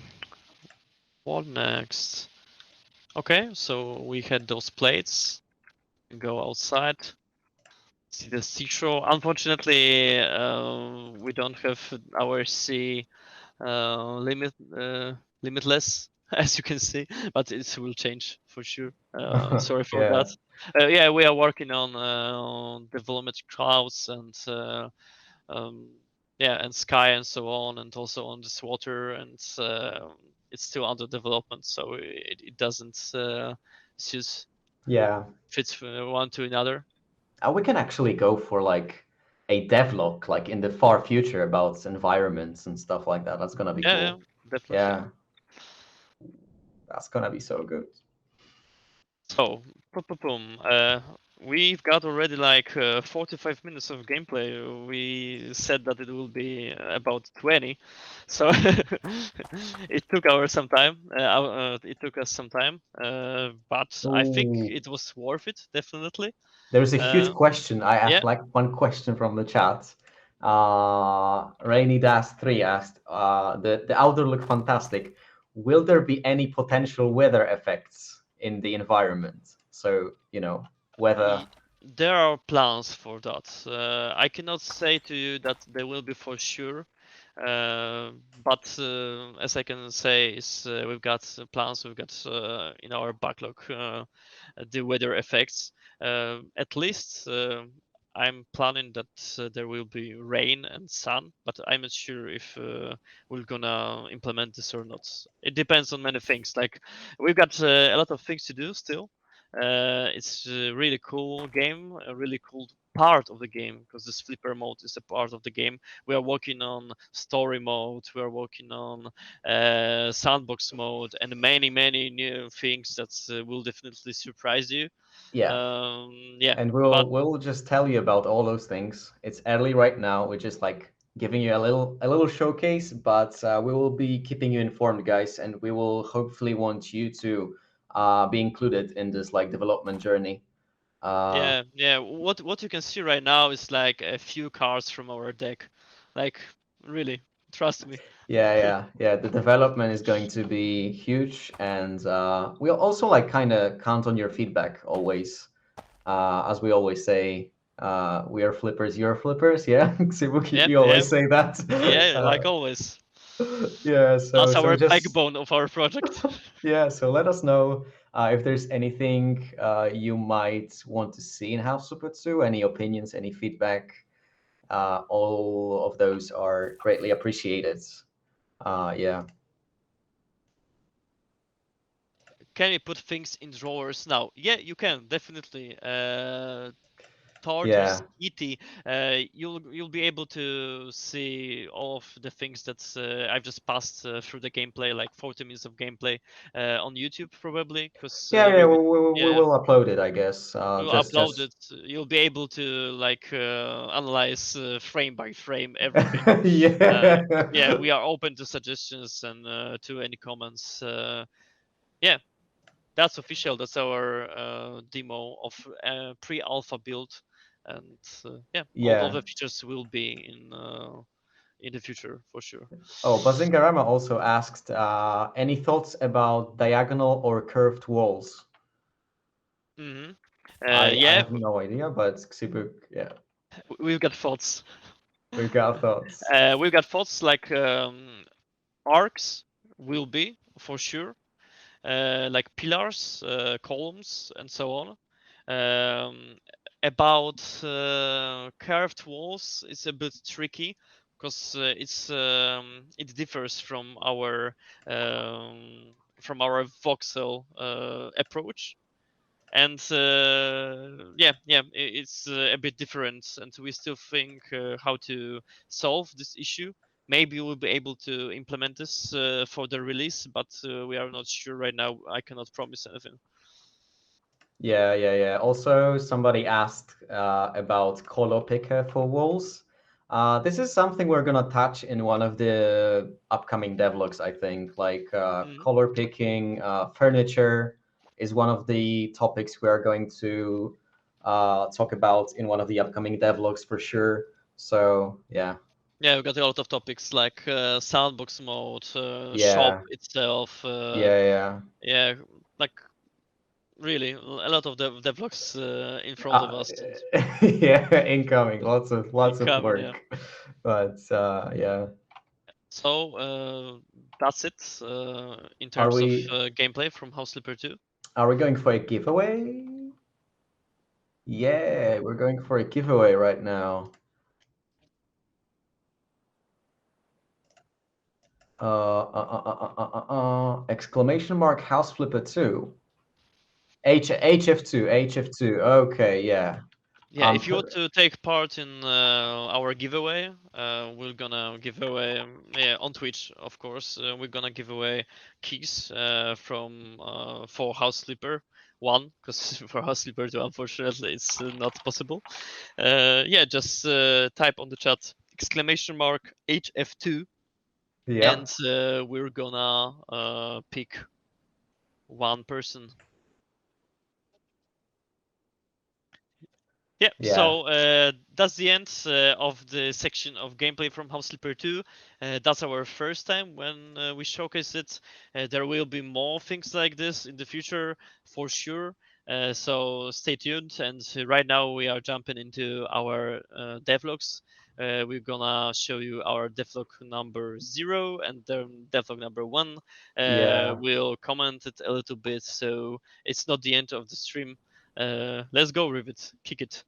what next? Okay, so we had those plates. Go outside. See the seashore. Unfortunately, we don't have our sea limitless, as you can see, but it will change for sure. Sorry for Yeah. that. Yeah, we are working on development clouds and um, yeah, and sky and so on, and also on this water, and it's still under development, so it doesn't suit Yeah. fits one to another. We can actually go for like a devlog like in the far future about environments and stuff like that. That's gonna be Yeah, cool. definitely. Yeah, that's gonna be so good. So, boom, boom, boom. We've got already like 45 minutes of gameplay. We said that it will be about 20, so it took our some time. It took us some time, but I think Ooh. it was worth it, definitely. There's a huge Uh, question. I have yeah, like one question from the chat. Rainy Das 3 asked, the outdoor look fantastic. Will there be any potential weather effects in the environment? So, weather. Y- There are plans for that. I cannot say to you that they will be for sure, but as I can say, is we've got plans. We've got in our backlog the weather effects. At least I'm planning that there will be rain and sun, but I'm not sure if we're gonna implement this or not. It depends on many things. Like we've got a lot of things to do still. It's a really cool game, a really cool part of the game because this flipper mode is a part of the game. We are working on story mode, we are working on sandbox mode, and many new things that will definitely surprise you. Yeah. Yeah, And but we'll just tell you about all those things. It's early right now. We're just like giving you a little showcase, but we will be keeping you informed, guys, and we will hopefully want you to be included in this like development journey. Uh, yeah, what you can see right now is like a few cards from our deck, like really, trust me. yeah. The development is going to be huge, and we'll also like kind of count on your feedback always. As we always say, we are flippers, you're flippers. Yeah, Xibuki, Yeah, we yeah, always say that. yeah, like always. Yeah, so That's so our just backbone of our project. yeah, so let us know if there's anything you might want to see in House Super 2, any opinions, any feedback. All of those are greatly appreciated. Yeah, Can we put things in drawers now? Yeah, you can definitely. Tortoise, yeah, ET, you'll be able to see all of the things that I've just passed through the gameplay, like 40 minutes of gameplay on YouTube probably, because yeah. We yeah, will upload it, I guess. we'll Just upload just it. You'll be able to like analyze frame by frame everything. Uh, yeah, yeah. we are open to suggestions and to any comments. Yeah, that's official. That's our demo of pre-alpha build, and yeah, all Yeah. the features will be in the future for sure. Oh, Bazingarama also asked, any thoughts about diagonal or curved walls? hmm I Yeah, have no idea, but Xibuk, yeah, we've got thoughts. we've got thoughts. We've got thoughts like arcs will be for sure, like pillars, columns, and so on. Um, about curved walls, it's a bit tricky because it differs from our voxel approach, and it's a bit different, and we still think how to solve this issue. Maybe we'll be able to implement this for the release, but we are not sure right now. I cannot promise anything. Yeah. Also, somebody asked about color picker for walls. This is something we're gonna touch in one of the upcoming devlogs, I think. Like Mhm. color picking, furniture is one of the topics we are going to talk about in one of the upcoming devlogs for sure. So yeah, Yeah, we got a lot of topics like sandbox mode, shop yeah, itself. yeah. Yeah, like really a lot of devlogs in front of Uh, us and yeah, incoming. Lots of incoming. Yeah. work, but yeah. So that's it in Are terms of we gameplay from House Flipper 2. are we going for a giveaway? Yeah, we're going for a giveaway right now. Exclamation mark House Flipper 2. HF2. Okay, yeah. Yeah, if you want Per to take part in our giveaway, we're gonna give away yeah, on Twitch, of course. We're gonna give away keys from for House Sleeper 1, because for House Sleeper 2, unfortunately, it's not possible. Yeah, just type on the chat exclamation mark HF2, and Yep. we're gonna pick one person. Yeah, Yeah. so that's the end of the section of gameplay from House Flipper 2. That's our first time when we showcase it. There will be more things like this in the future for sure. So stay tuned. And right now we are jumping into our devlogs. We're gonna show you our devlog number 0 and then devlog number 1. Yeah. We'll comment it a little bit, so it's not the end of the stream. Let's go, Rivet. Kick it.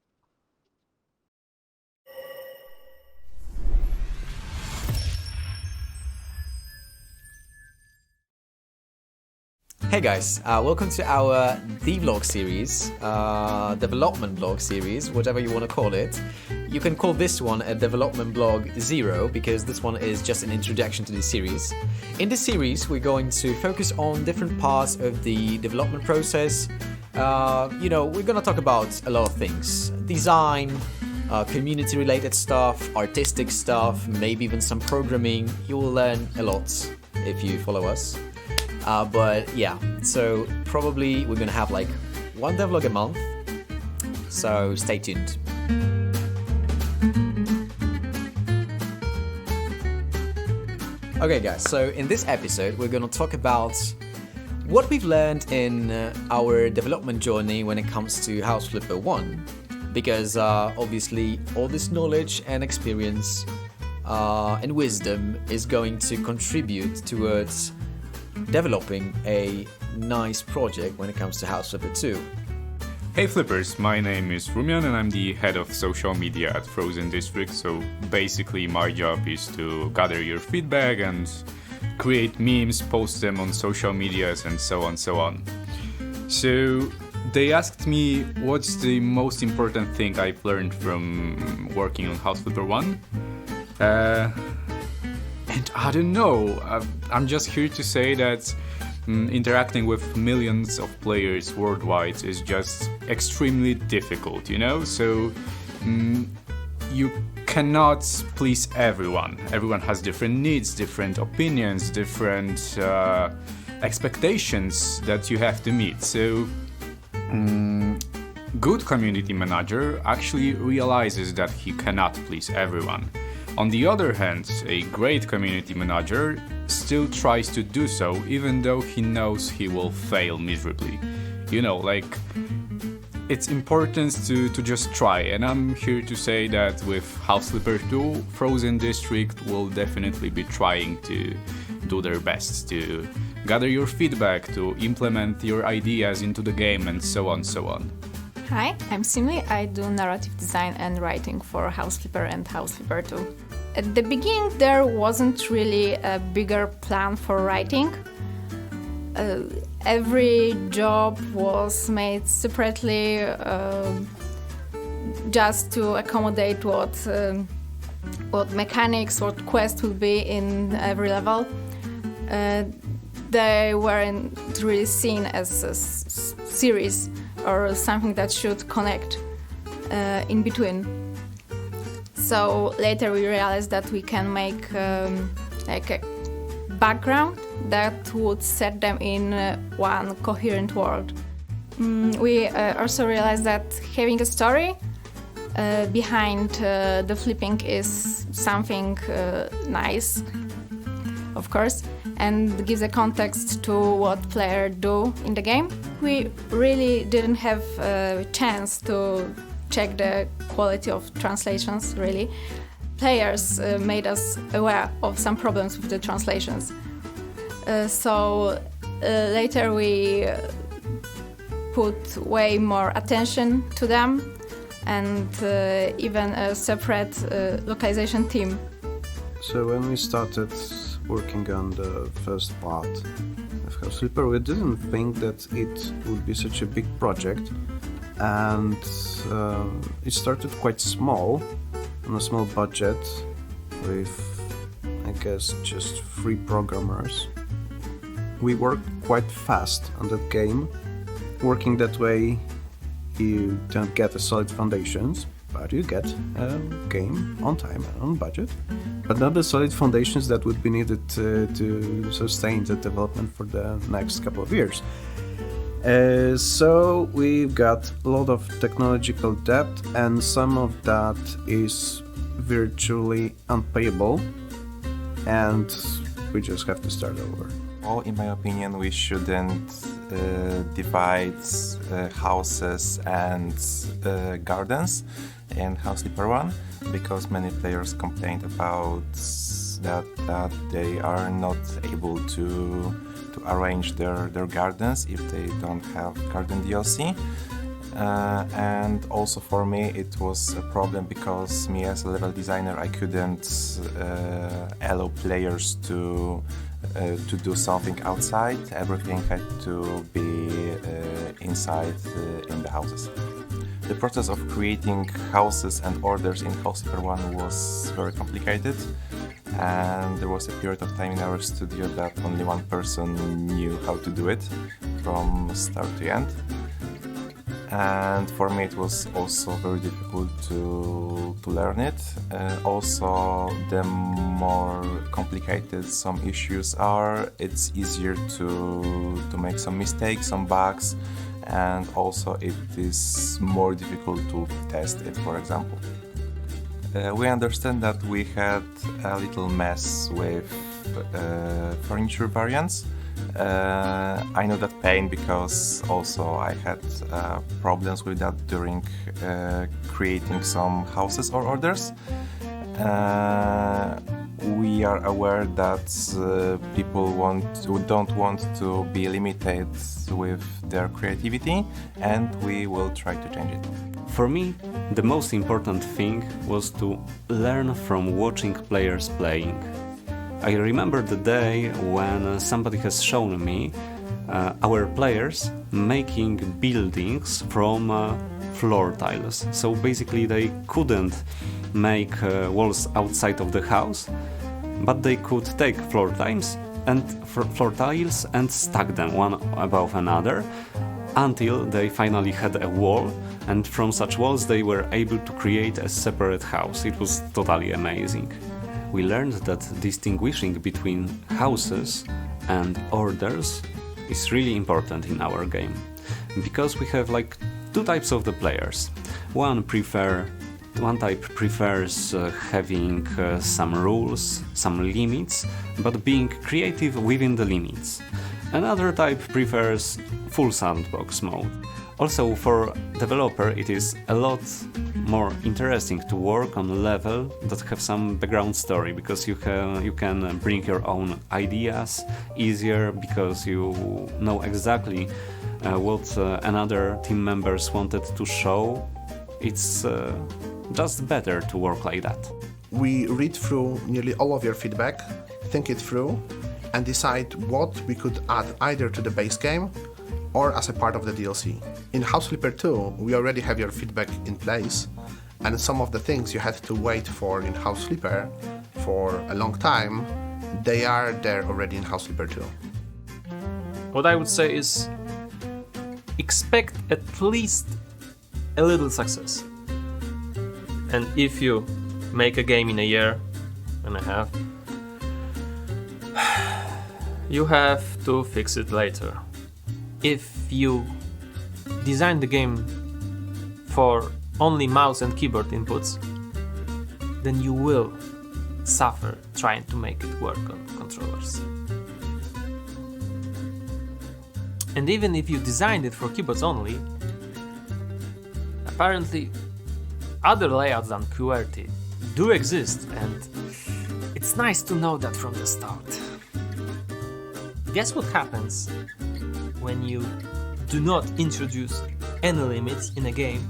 Hey guys, welcome to our vlog series, development blog series, whatever you want to call it. You can call this one a development blog 0 because this one is just an introduction to the series. In this series, we're going to focus on different parts of the development process. We're gonna talk about a lot of things: design, community-related stuff, artistic stuff, maybe even some programming. You will learn a lot if you follow us. But yeah, so probably we're gonna have like one devlog a month, so stay tuned. Okay guys, so in this episode we're gonna talk about what we've learned in our development journey when it comes to House Flipper 1, because obviously all this knowledge and experience and wisdom is going to contribute towards developing a nice project when it comes to House Flipper 2. Hey Flippers, my name is Rumian and I'm the head of social media at Frozen District, so basically my job is to gather your feedback and create memes, post them on social medias and so on. So they asked me what's the most important thing I've learned from working on House Flipper 1. And I don't know, I'm just here to say that interacting with millions of players worldwide is just extremely difficult, you know? So you cannot please everyone. Everyone has different needs, different opinions, different expectations that you have to meet. So good community manager actually realizes that he cannot please everyone. On the other hand, a great community manager still tries to do so, even though he knows he will fail miserably. You know, like, it's important to just try, and I'm here to say that with House Flipper 2, Frozen District will definitely be trying to do their best to gather your feedback, to implement your ideas into the game, and so on. Hi, I'm Simli. I do narrative design and writing for House Flipper and House Flipper 2. At the beginning, there wasn't really a bigger plan for writing. Every job was made separately just to accommodate what mechanics, what quest will be in every level. They weren't really seen as a series or something that should connect in between. So later we realized that we can make like a background that would set them in one coherent world. We also realized that having a story behind the flipping is something nice, of course, and gives a context to what players do in the game. We really didn't have a chance to check the quality of translations, really. Players made us aware of some problems with the translations. So later we put way more attention to them and even a separate localization team. So when we started working on the first part of House Flipper, we didn't think that it would be such a big project, and it started quite small, on a small budget, with, I guess, just 3 programmers. We worked quite fast on that game. Working that way, you don't get a solid foundations, but you get a game on time and on budget, but not the solid foundations that would be needed to sustain the development for the next couple of years. So we've got a lot of technological debt, and some of that is virtually unpayable, and we just have to start over. Well, in my opinion, we shouldn't divide houses and gardens in House Flipper 1, because many players complained about that they are not able to arrange their gardens if they don't have garden DLC. And also for me it was a problem because me as a level designer, I couldn't allow players to do something outside. Everything had to be inside in the houses. The process of creating houses and orders in House Flipper 1 was very complicated, and there was a period of time in our studio that only one person knew how to do it from start to end. And for me it was also very difficult to learn it. Also, the more complicated some issues are, it's easier to make some mistakes, some bugs, and also it is more difficult to test it, for example. We understand that we had a little mess with furniture variants. I know that pain because also I had problems with that during creating some houses or orders. We are aware that people who don't want to be limited with their creativity, and we will try to change it. For me, the most important thing was to learn from watching players playing. I remember the day when somebody has shown me our players making buildings from floor tiles. So basically they couldn't make walls outside of the house, but they could take floor tiles and stack them one above another until they finally had a wall, and from such walls they were able to create a separate house. It was totally amazing. We learned that distinguishing between houses and orders is really important in our game, because we have like two types of the players. One type prefers having some rules, some limits, but being creative within the limits. Another type prefers full sandbox mode. Also, for developer, it is a lot more interesting to work on a level that have some background story, because you can bring your own ideas easier, because you know exactly what another team members wanted to show. It's just better to work like that. We read through nearly all of your feedback, think it through, and decide what we could add either to the base game or as a part of the DLC. In House Flipper 2, we already have your feedback in place, and some of the things you had to wait for in House Flipper for a long time, they are there already in House Flipper 2. What I would say is expect at least a little success. And if you make a game in a year and a half, you have to fix it later. If you design the game for only mouse and keyboard inputs, then you will suffer trying to make it work on controllers. And even if you designed it for keyboards only, apparently other layouts than QWERTY do exist, and it's nice to know that from the start. Guess what happens when you do not introduce any limits in a game,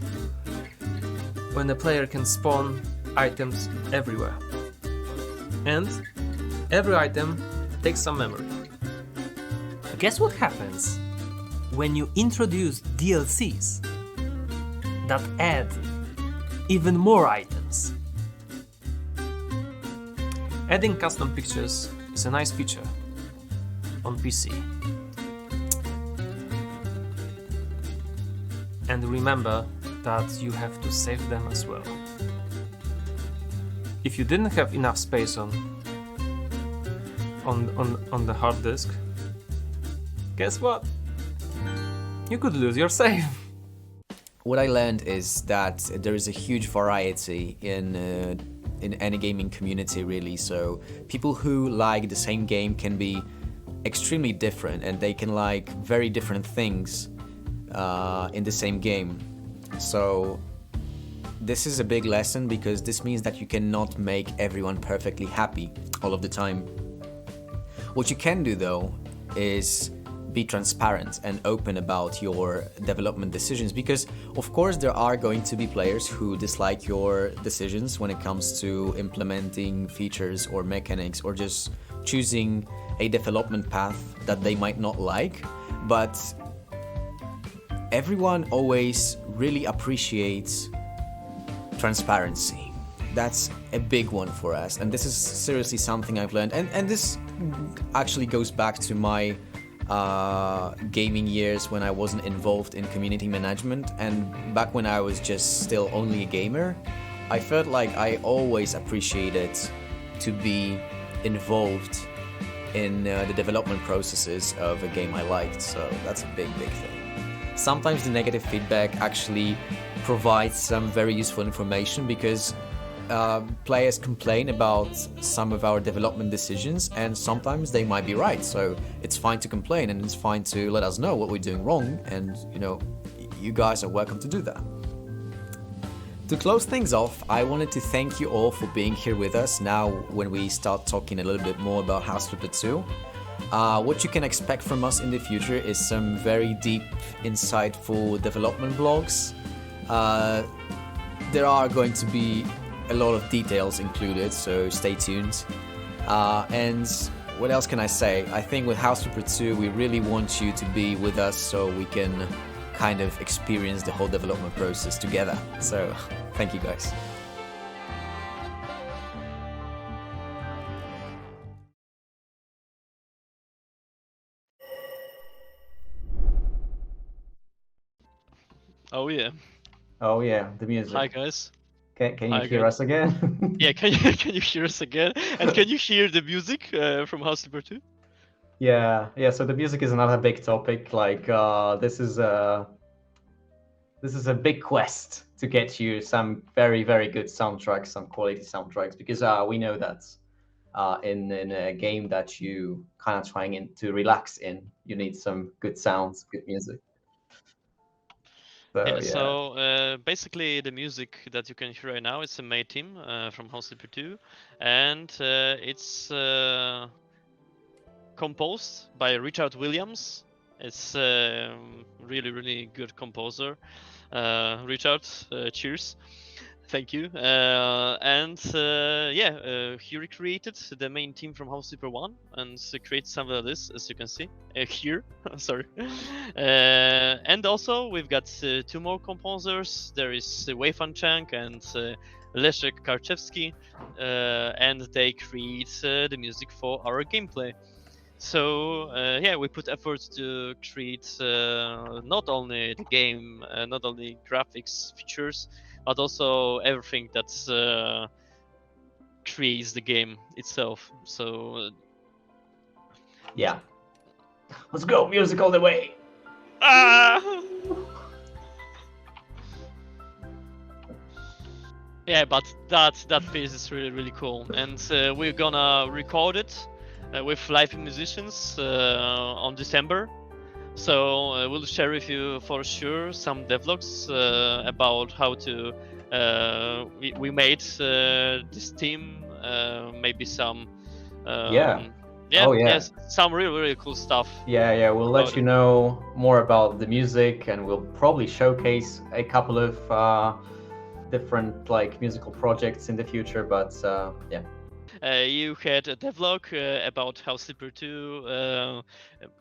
when the player can spawn items everywhere, and every item takes some memory. Guess what happens when you introduce DLCs that add even more items? Adding custom pictures is a nice feature on PC. And remember that you have to save them as well. If you didn't have enough space on the hard disk, guess what? You could lose your save. What I learned is that there is a huge variety in any gaming community, really. So people who like the same game can be extremely different, and they can like very different things in the same game. So this is a big lesson, because this means that you cannot make everyone perfectly happy all of the time. What you can do, though, is be transparent and open about your development decisions, because of course there are going to be players who dislike your decisions when it comes to implementing features or mechanics, or just choosing a development path that they might not like. But everyone always really appreciates transparency. That's a big one for us, and this is seriously something I've learned, and this actually goes back to my gaming years when I wasn't involved in community management, and back when I was just still only a gamer. I felt like I always appreciated to be involved in the development processes of a game I liked, so that's a big thing. Sometimes the negative feedback actually provides some very useful information, because players complain about some of our development decisions, and sometimes they might be right. So it's fine to complain, and it's fine to let us know what we're doing wrong, and you guys are welcome to do that. To close things off, I wanted to thank you all for being here with us now when we start talking a little bit more about House Flipper 2. What you can expect from us in the future is some very deep, insightful development blogs. There are going to be a lot of details included, so stay tuned. And what else can I say? I think with House Flipper 2, we really want you to be with us so we can kind of experience the whole development process together. So, thank you guys. Oh yeah. Oh yeah, the music. Hi guys. Can you Hi, hear guys. us again? Yeah, can you hear us again? And can you hear the music from House Flipper 2? Yeah. So the music is another big topic. Like this is a big quest to get you some very good soundtracks, some quality soundtracks, because we know that in a game that you kind of trying to relax in, you need some good sounds, good music. So Yeah, yeah. so basically the music that you can hear right now is a main theme from House Flipper 2, and it's composed by Richard Williams. It's really good composer. Richard, cheers. Thank you. He recreated the main theme from House Flipper 1 and created some of this, as you can see here. Sorry. And also we've got two more composers. There is Weifan Chang and Leszek Karczewski, and they create the music for our gameplay. So we put effort to create not only the game, not only graphics, features, but also everything that creates the game itself. So Yeah. Let's go, music all the way. Yeah, but that phase is really cool, and we're gonna record it with live musicians on December. So we'll share with you for sure some devlogs about how to we made this team, maybe some yes, some really cool stuff. Yeah, we'll let you know more about the music, and we'll probably showcase a couple of different like musical projects in the future, but yeah. You had a devlog about House Flipper 2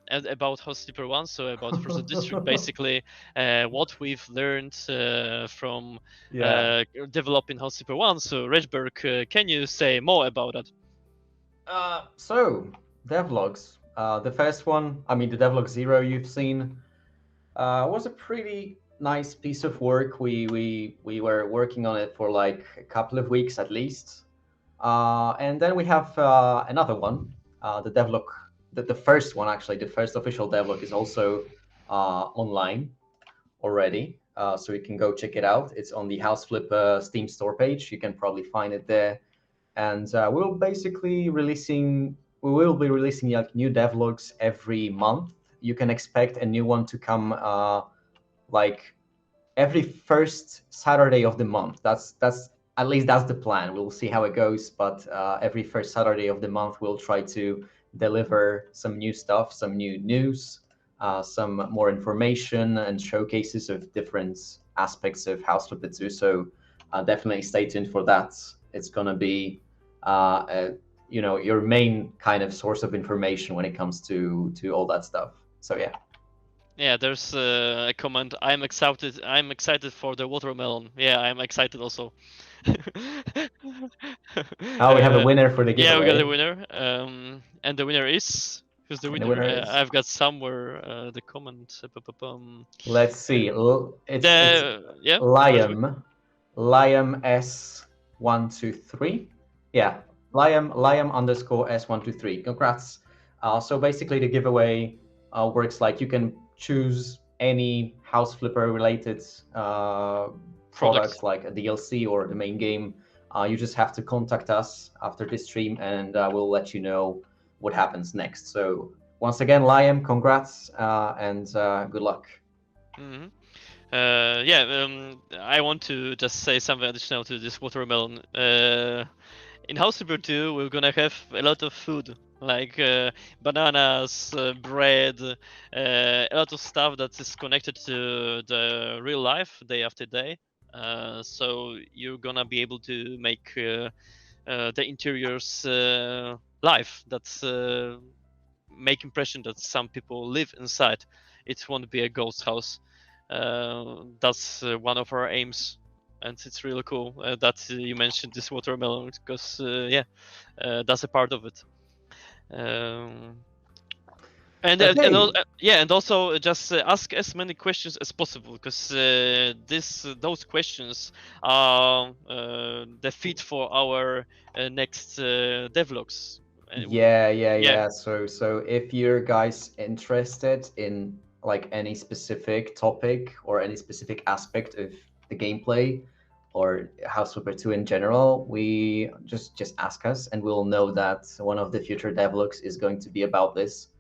and about House Flipper 1, so about Frozen District, basically what we've learned from developing House Flipper 1. So Redberg, can you say more about that? So devlogs, the first one, I mean the devlog 0 you've seen, was a pretty nice piece of work. We were working on it for like a couple of weeks at least. And then we have another one, the devlog, the first one actually, the first official devlog is also online already, so you can go check it out. It's on the House Flipper Steam store page. You can probably find it there. And we will be releasing like new devlogs every month. You can expect a new one to come like every first Saturday of the month. That's at least that's the plan. We'll see how it goes, but every first Saturday of the month we'll try to deliver some new stuff, some new news, some more information and showcases of different aspects of House Flipper 2. So definitely stay tuned for that. It's gonna be your main kind of source of information when it comes to all that stuff. So yeah. Yeah, there's a comment. I'm excited. I'm excited for the watermelon. Yeah, I'm excited also. Oh, we have a winner for the Yeah, we got a giveaway. winner. And the winner is who's the And the winner? winner is, I've got somewhere the comment. let's see, it's Yeah. Liam S123. Yeah, Liam underscore S123. Congrats. So basically, the giveaway works like you can choose any House Flipper related products like a DLC or the main game. You just have to contact us after this stream, and we'll let you know what happens next. So once again, Liam, congrats and good luck. Mm-hmm. I want to just say something additional to this watermelon. In House Flipper 2, we're gonna have a lot of food, like bananas, bread, a lot of stuff that is connected to the real life, day after day. So you're gonna be able to make the interiors live. That's make impression that some people live inside. It won't be a ghost house. That's one of our aims, and it's really cool that you mentioned this watermelon because that's a part of it. And also just ask as many questions as possible because those questions are the feed for our next devlogs. Yeah. So if you're guys interested in like any specific topic or any specific aspect of the gameplay or House Flipper 2 in general, we just ask us and we'll know that one of the future devlogs is going to be about this.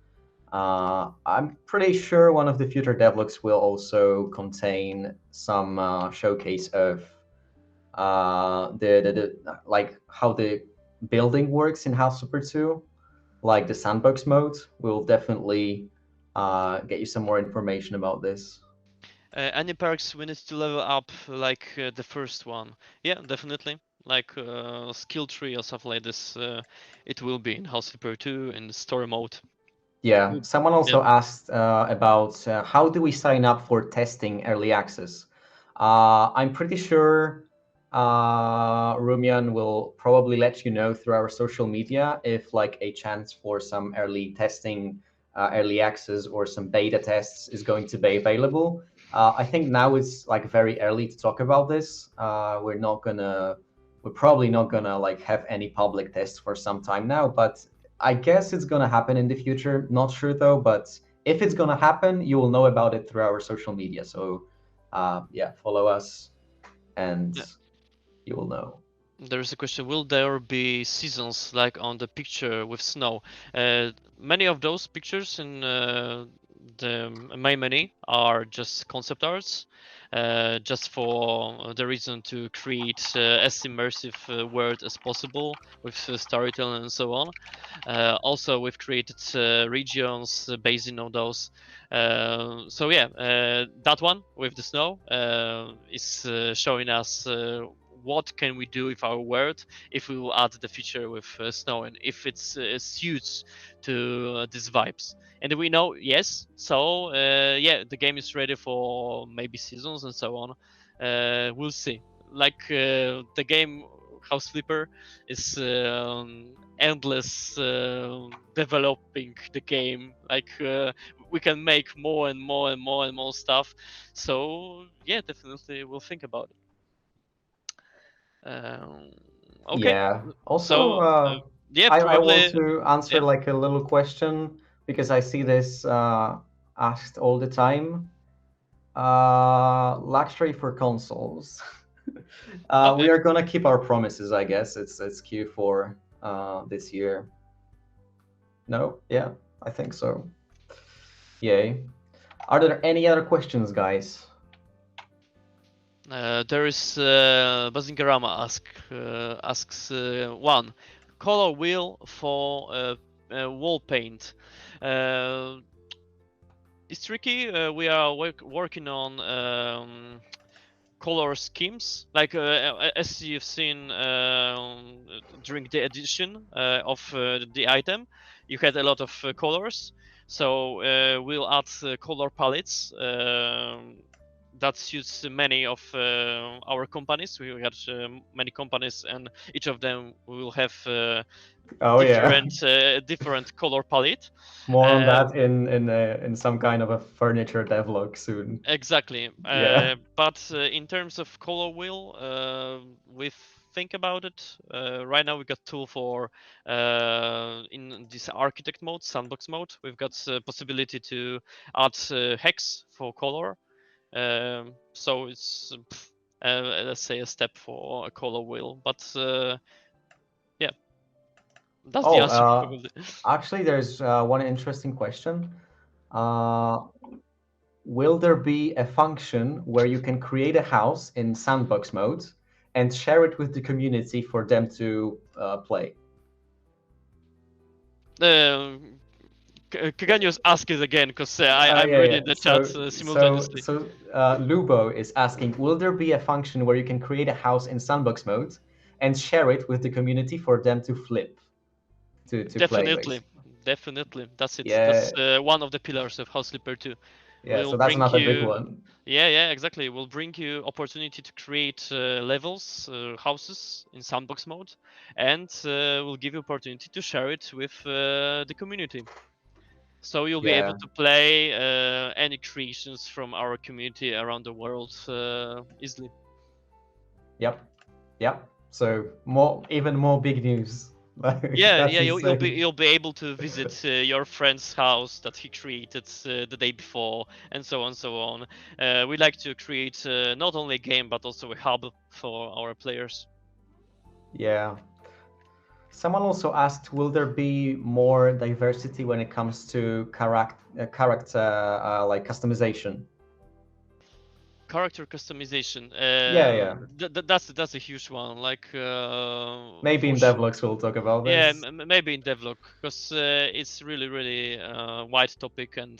I'm pretty sure one of the future devlogs will also contain some showcase of the like how the building works in House Flipper 2, like the sandbox mode. We'll definitely get you some more information about this. Any perks we need to level up like the first one? Yeah, definitely. Like skill tree or stuff like this. It will be in House Flipper 2 in story mode. Yeah, someone also asked about how do we sign up for testing early access. I'm pretty sure Rumian will probably let you know through our social media if like a chance for some early testing, early access or some beta tests is going to be available. I think now it's like very early to talk about this. We're probably not gonna like have any public tests for some time now, but I guess it's gonna happen in the future. Not sure though, but if it's gonna happen, you will know about it through our social media. So follow us and you will know. There's a question, will there be seasons like on the picture with snow? Many of those pictures in the main menu are just concept arts, just for the reason to create as immersive world as possible with storytelling and so on. Also, we've created regions based on those. That one with the snow is showing us what can we do with our world if we will add the feature with snow and if it's suits to these vibes. And we know yes, so the game is ready for maybe seasons and so on. We'll see. Like the game House Flipper is endless developing the game. Like we can make more and more and more and more stuff. So yeah, definitely we'll think about it. Okay. Yeah. Also, So I want probably. to answer like a little question because I see this asked all the time. Luxury for consoles. We are gonna keep our promises, I guess. It's Q4 this year. No, yeah, I think so. Yay. Are there any other questions, guys? There is Bazingarama asks one color wheel for wall paint. It's tricky. We are working on color schemes, like as you've seen during the edition of the item. You had a lot of colors, so we'll add color palettes that suits many of our companies. We got many companies, and each of them will have Oh different color palette. More on that in some kind of a furniture devlog soon. Exactly. Yeah. But in terms of color wheel, we think about it. Right now we got tool for in this architect mode, sandbox mode. We've got possibility to add hex for color. So it's let's say a step for a color wheel. But yeah, that's the answer probably. Actually, there's one interesting question. Will there be a function where you can create a house in sandbox mode and share it with the community for them to play? Can you ask it again? Because I'm reading the chat simultaneously. So Lubo is asking, will there be a function where you can create a house in sandbox mode and share it with the community for them to flip, to Definitely, play? Definitely. That's it. Yeah. That's one of the pillars of House Flipper 2. Yeah, so that's another big one. Yeah, exactly. We'll bring you opportunity to create levels, houses in sandbox mode, and we'll give you opportunity to share it with the community. So you'll be able to play any creations from our community around the world easily. Yep. So even more big news. You'll be able to visit your friend's house that he created the day before, and so on. We like to create not only a game but also a hub for our players. Yeah. Someone also asked, will there be more diversity when it comes to character like customization? Character customization. That's a huge one. Like maybe in devlogs we'll talk about this. Yeah, maybe in devlog, because it's really wide topic, and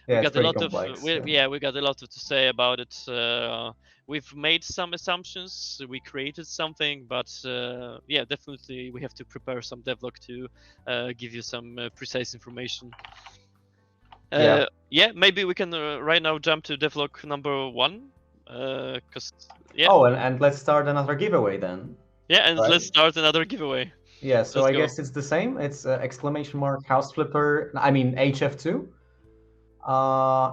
we got a lot complex, we got a lot to say about it. We've made some assumptions, we created something, but yeah, definitely we have to prepare some devlog to give you some precise information. Yeah, maybe we can right now jump to devlog number 1. Oh, and let's start another giveaway then. Yeah, and let's start another giveaway. Yeah, so I guess it's the same. It's exclamation mark House Flipper. I mean HF2.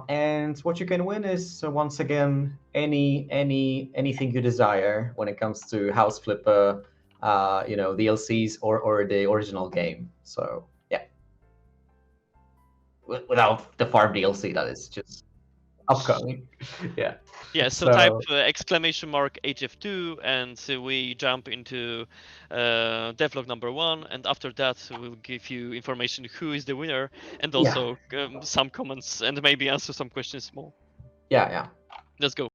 And what you can win is once again anything you desire when it comes to House Flipper, DLCs or the original game. So yeah, without the farm DLC, that is just upcoming. Yeah. Yeah. So type exclamation mark HF2, and we jump into devlog number 1, and after that we'll give you information who is the winner, and also some comments and maybe answer some questions more. Yeah. Let's go.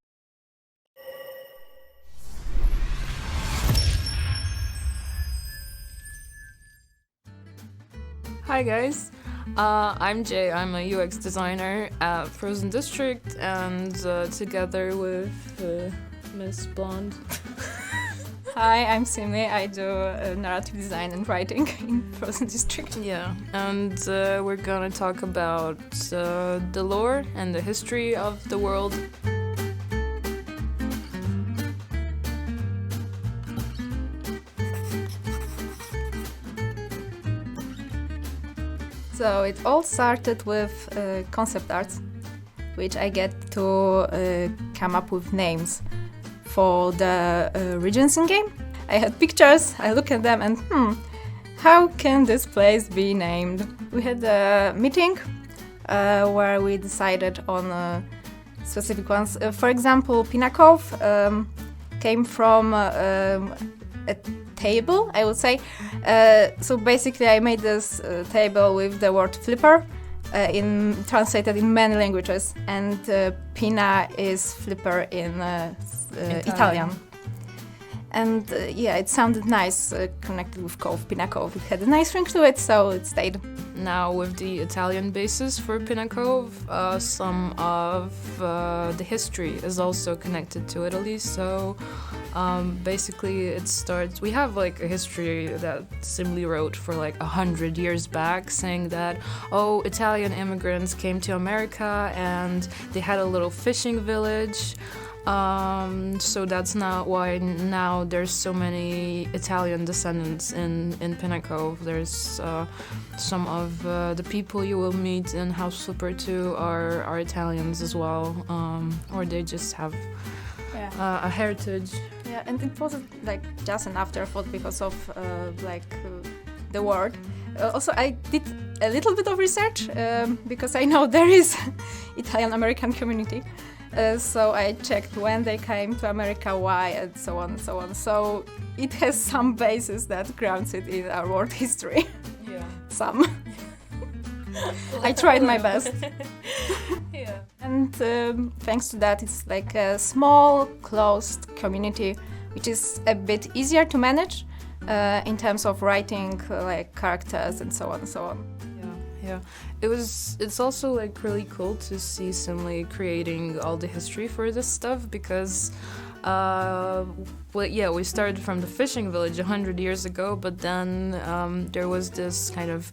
Hi guys, I'm Jay. I'm a UX designer at Frozen District, and together with Miss Blonde. Hi, I'm Sime. I do narrative design and writing in Frozen District. Yeah, and we're gonna talk about the lore and the history of the world. So it all started with concept art, which I get to come up with names for the regions in game. I had pictures, I look at them and how can this place be named? We had a meeting where we decided on specific ones. For example, Pinakov came from a table, I would say. So basically, I made this table with the word flipper translated in many languages, and Pina is flipper in Italian. And it sounded nice, connected with Cove, Pinakov. It had a nice ring to it, so it stayed. Now with the Italian basis for Pinakov, some of the history is also connected to Italy. So basically it starts, we have like a history that Simli wrote for like 100 years back, saying that, Italian immigrants came to America and they had a little fishing village. So that's not why now there's so many Italian descendants in Pinakov. There's some of the people you will meet in House Flipper 2 are Italians as well, or they just have a heritage. Yeah, and it wasn't like just an afterthought because of the word. Also, I did a little bit of research because I know there is Italian-American community. So I checked when they came to America, why, and so on and so on. So it has some basis that grounds it in our world history. Yeah. Some. I tried my best. Yeah. And thanks to that, it's like a small, closed community, which is a bit easier to manage in terms of writing like characters and so on and so on. Yeah, it's also like really cool to see Simli creating all the history for this stuff because we started from the fishing village 100 years ago, but then there was this kind of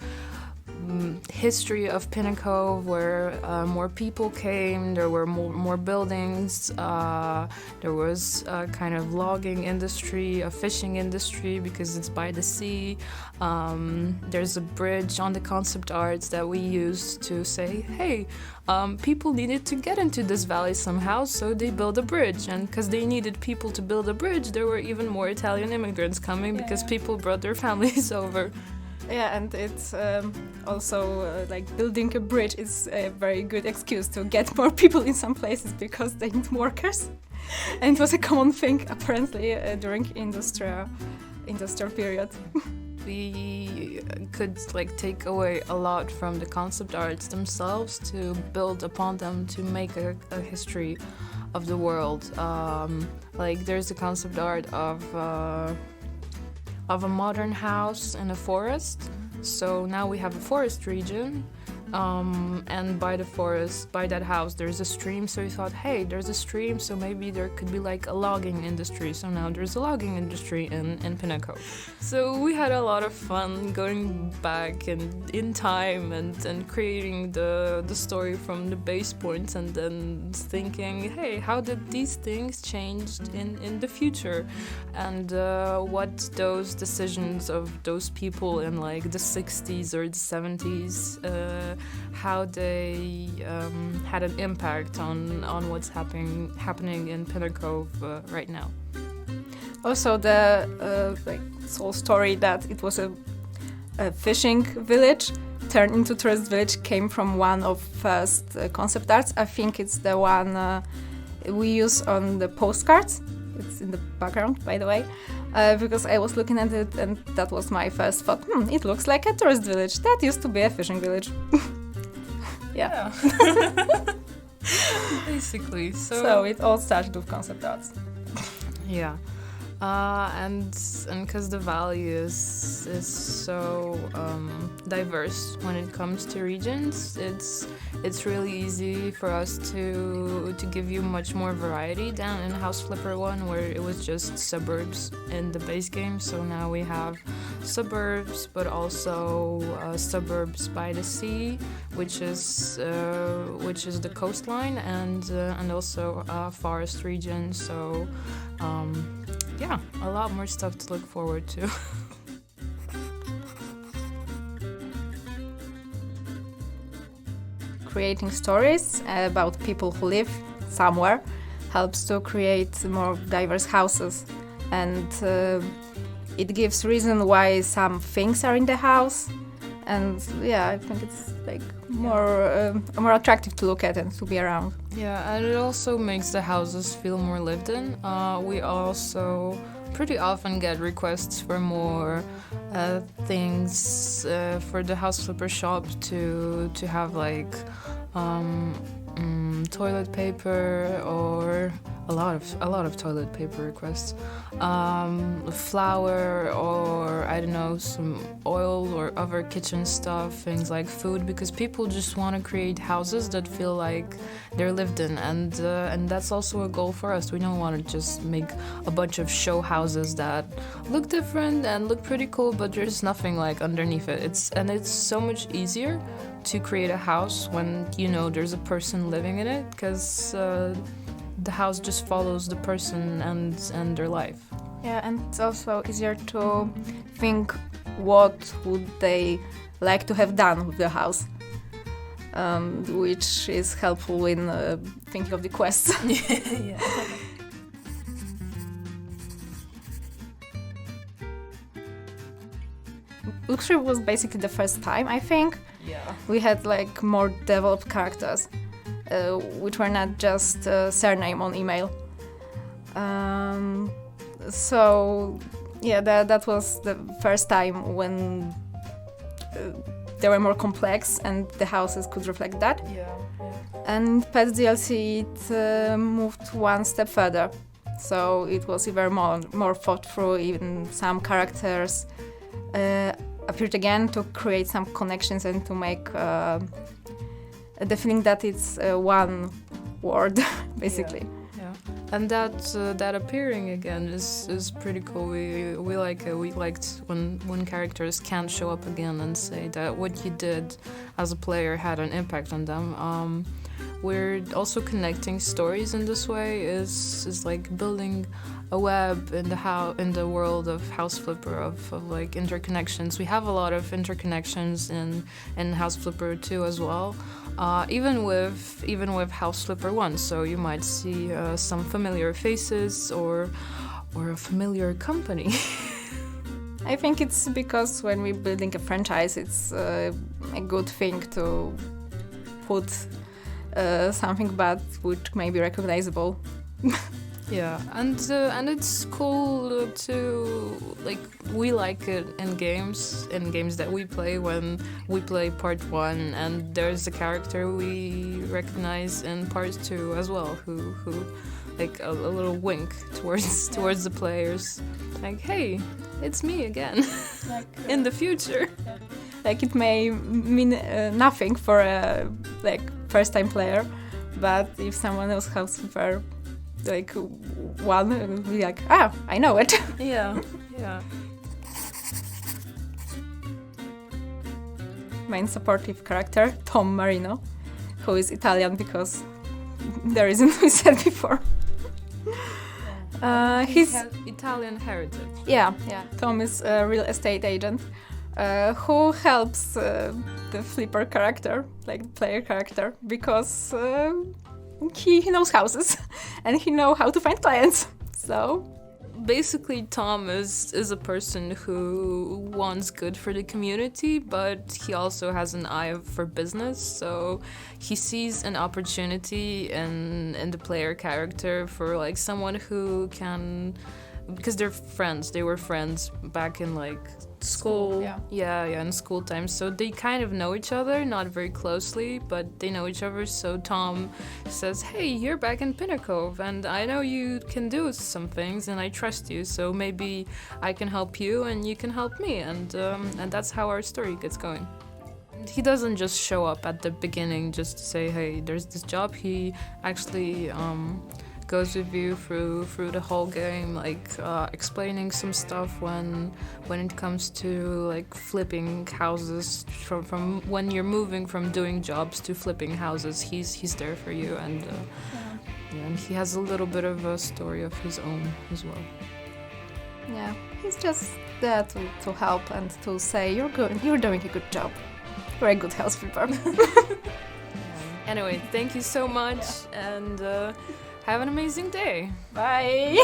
history of Pinakov where more people came, there were more buildings, there was a kind of logging industry, a fishing industry because it's by the sea. There's a bridge on the concept arts that we used to say, hey, people needed to get into this valley somehow, so they built a bridge. And because they needed people to build a bridge, there were even more Italian immigrants coming because people brought their families over. Yeah, and it's also like building a bridge is a very good excuse to get more people in some places because they need workers. And it was a common thing apparently during industrial period. We could like take away a lot from the concept arts themselves to build upon them to make a history of the world. Like there's a concept art of a modern house in a forest. So now we have a forest region, and by that house, there's a stream. So we thought, hey, there's a stream, so maybe there could be like a logging industry. So now there's a logging industry in Pinakov. So we had a lot of fun going back and in time and creating the story from the base points and then thinking, hey, how did these things change in the future? And what those decisions of those people in like the 60s or the 70s, how they had an impact on what's happening in Pinakov right now. Also, the whole story that it was a fishing village turned into tourist village came from one of first concept arts. I think it's the one we use on the postcards. It's in the background, by the way, because I was looking at it and that was my first thought. It looks like a tourist village. That used to be a fishing village. Yeah. Basically. So it all started with concept arts. Yeah. And because the valley is so diverse when it comes to regions, it's really easy for us to give you much more variety down in House Flipper 1, where it was just suburbs in the base game. So now we have suburbs, but also suburbs by the sea, which is the coastline, and also a forest region. So. Yeah, a lot more stuff to look forward to. Creating stories about people who live somewhere helps to create more diverse houses, and it gives reason why some things are in the house, and yeah, I think it's like more attractive to look at and to be around. Yeah, and it also makes the houses feel more lived in. We also pretty often get requests for more things for the house flipper shop to have like toilet paper, or a lot of toilet paper requests, flour, or I don't know, some oil or other kitchen stuff, things like food, because people just want to create houses that feel like they're lived in, and that's also a goal for us. We don't want to just make a bunch of show houses that look different and look pretty cool, but there's nothing like underneath it. It's so much easier to create a house when you know there's a person living in it, because the house just follows the person and their life. Yeah, and it's also easier to think what would they like to have done with the house, which is helpful in thinking of the quests. Yeah. Luxury was basically the first time, I think, we had like more developed characters, which were not just a surname on email. So yeah, that was the first time when they were more complex and the houses could reflect that. And Pets DLC it moved one step further, so it was even more thought through. Even some characters appeared again to create some connections and to make the feeling that it's one word, basically. Yeah. And that appearing again is pretty cool. We like it. We liked when characters can show up again and say that what you did as a player had an impact on them. We're also connecting stories in this way. Is like building a web in the world of House Flipper of like interconnections. We have a lot of interconnections in House Flipper 2 as well. Even with House Flipper 1, so you might see some familiar faces or a familiar company. I think it's because when we're building a franchise, it's a good thing to put something bad which may be recognizable. Yeah, and it's cool to like, we like it in games that we play, when we play part 1 and there's a character we recognize in part 2 as well, who like a little wink towards the players, like, hey, it's me again, like, in the future. Like, it may mean nothing for a like first-time player, but if someone else has Flipper like one, it will be like, I know it. Yeah. Main supportive character, Tom Marino, who is Italian because the reason we said before. He's Italian heritage. Yeah. Tom is a real estate agent who helps the Flipper character, like the player character, because he knows houses and he knows how to find clients. So basically, Tom is a person who wants good for the community, but he also has an eye for business. So he sees an opportunity in the player character for like someone who can, because they're friends. They were friends back in like school. Yeah, in school time. So they kind of know each other, not very closely, but they know each other. So Tom says, hey, you're back in Pinnacle, and I know you can do some things, and I trust you. So maybe I can help you, and you can help me, and that's how our story gets going. He doesn't just show up at the beginning just to say, hey, there's this job. He actually goes with you through the whole game, like explaining some stuff when it comes to like flipping houses, from when you're moving from doing jobs to flipping houses. He's there for you, and and he has a little bit of a story of his own as well. Yeah, he's just there to help and to say you're doing a good job. You're a good house flipper. Anyway, thank you so much, and have an amazing day. Bye.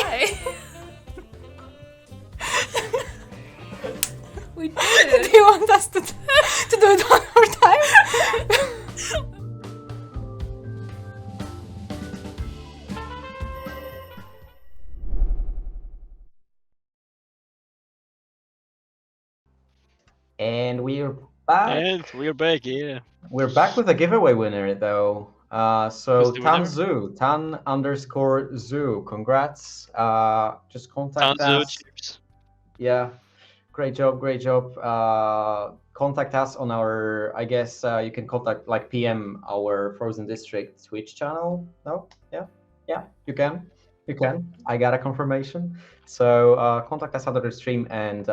Bye. We did Do it. you want us to do it one more time? And we're back. And we're back, yeah. We're back with a giveaway winner, though. So Who's the winner? Tan_Zoo. Congrats. Just contact Tanzu, us. cheers. Yeah, great job. Contact us on our, I guess you can contact, like, PM our Frozen District Twitch channel. No? Yeah, you can. I got a confirmation. So contact us under the stream, and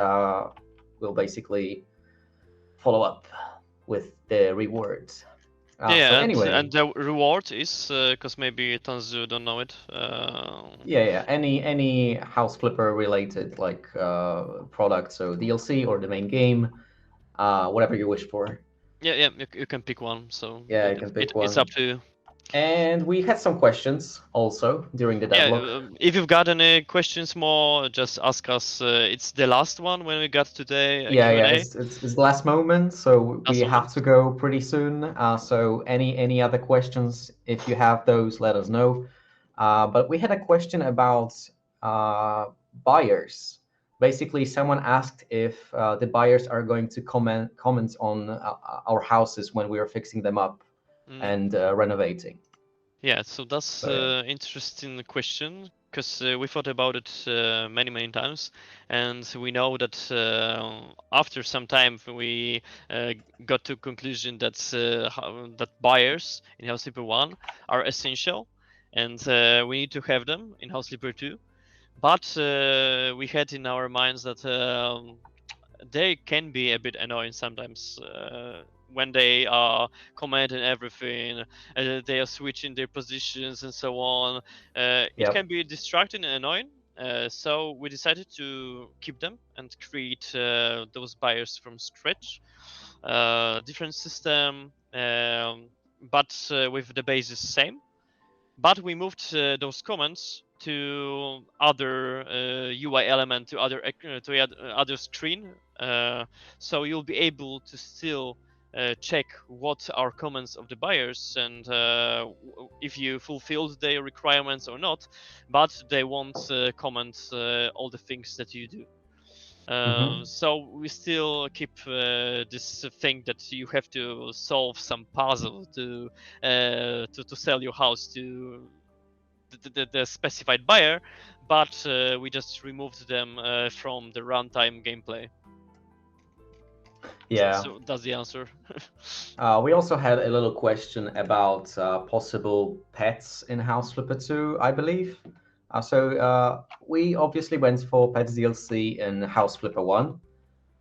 we'll basically follow up with the rewards. Yeah, So and, anyway, and the reward is, because maybe Tanzu don't know it. yeah, any House Flipper related, like, product, so DLC or the main game, whatever you wish for. Yeah, you can pick one. So Yeah, you can pick it's one. up to you. And we had some questions also during the Yeah, devlog. if you've got any questions more, just ask us. It's the last one when we got today a Yeah, Q&A. it's the last moment, so we Last have moment. to go pretty soon. So any other questions, if you have those, let us know. But we had a question about buyers. Basically, someone asked if the buyers are going to comment on our houses when we are fixing them up and renovating. Yeah, so that's So, yeah. interesting question, because we thought about it many times, and we know that after some time we got to conclusion that that buyers in House Flipper 1 are essential, and we need to have them in House Flipper 2. But we had in our minds that they can be a bit annoying sometimes when they are commenting everything, they are switching their positions and so on. It Yep. can be distracting and annoying. So we decided to keep them and create those buyers from scratch. Different system, but with the basis same. But we moved those comments to other UI element, to other screen, so you'll be able to still check what are comments of the buyers and if you fulfilled their requirements or not, but they won't comment all the things that you do. So we still keep this thing that you have to solve some puzzle to sell your house to the specified buyer, but we just removed them from the runtime gameplay. Yeah. So that's the answer. We also had a little question about possible pets in House Flipper 2, I believe. So we obviously went for Pets DLC in House Flipper 1.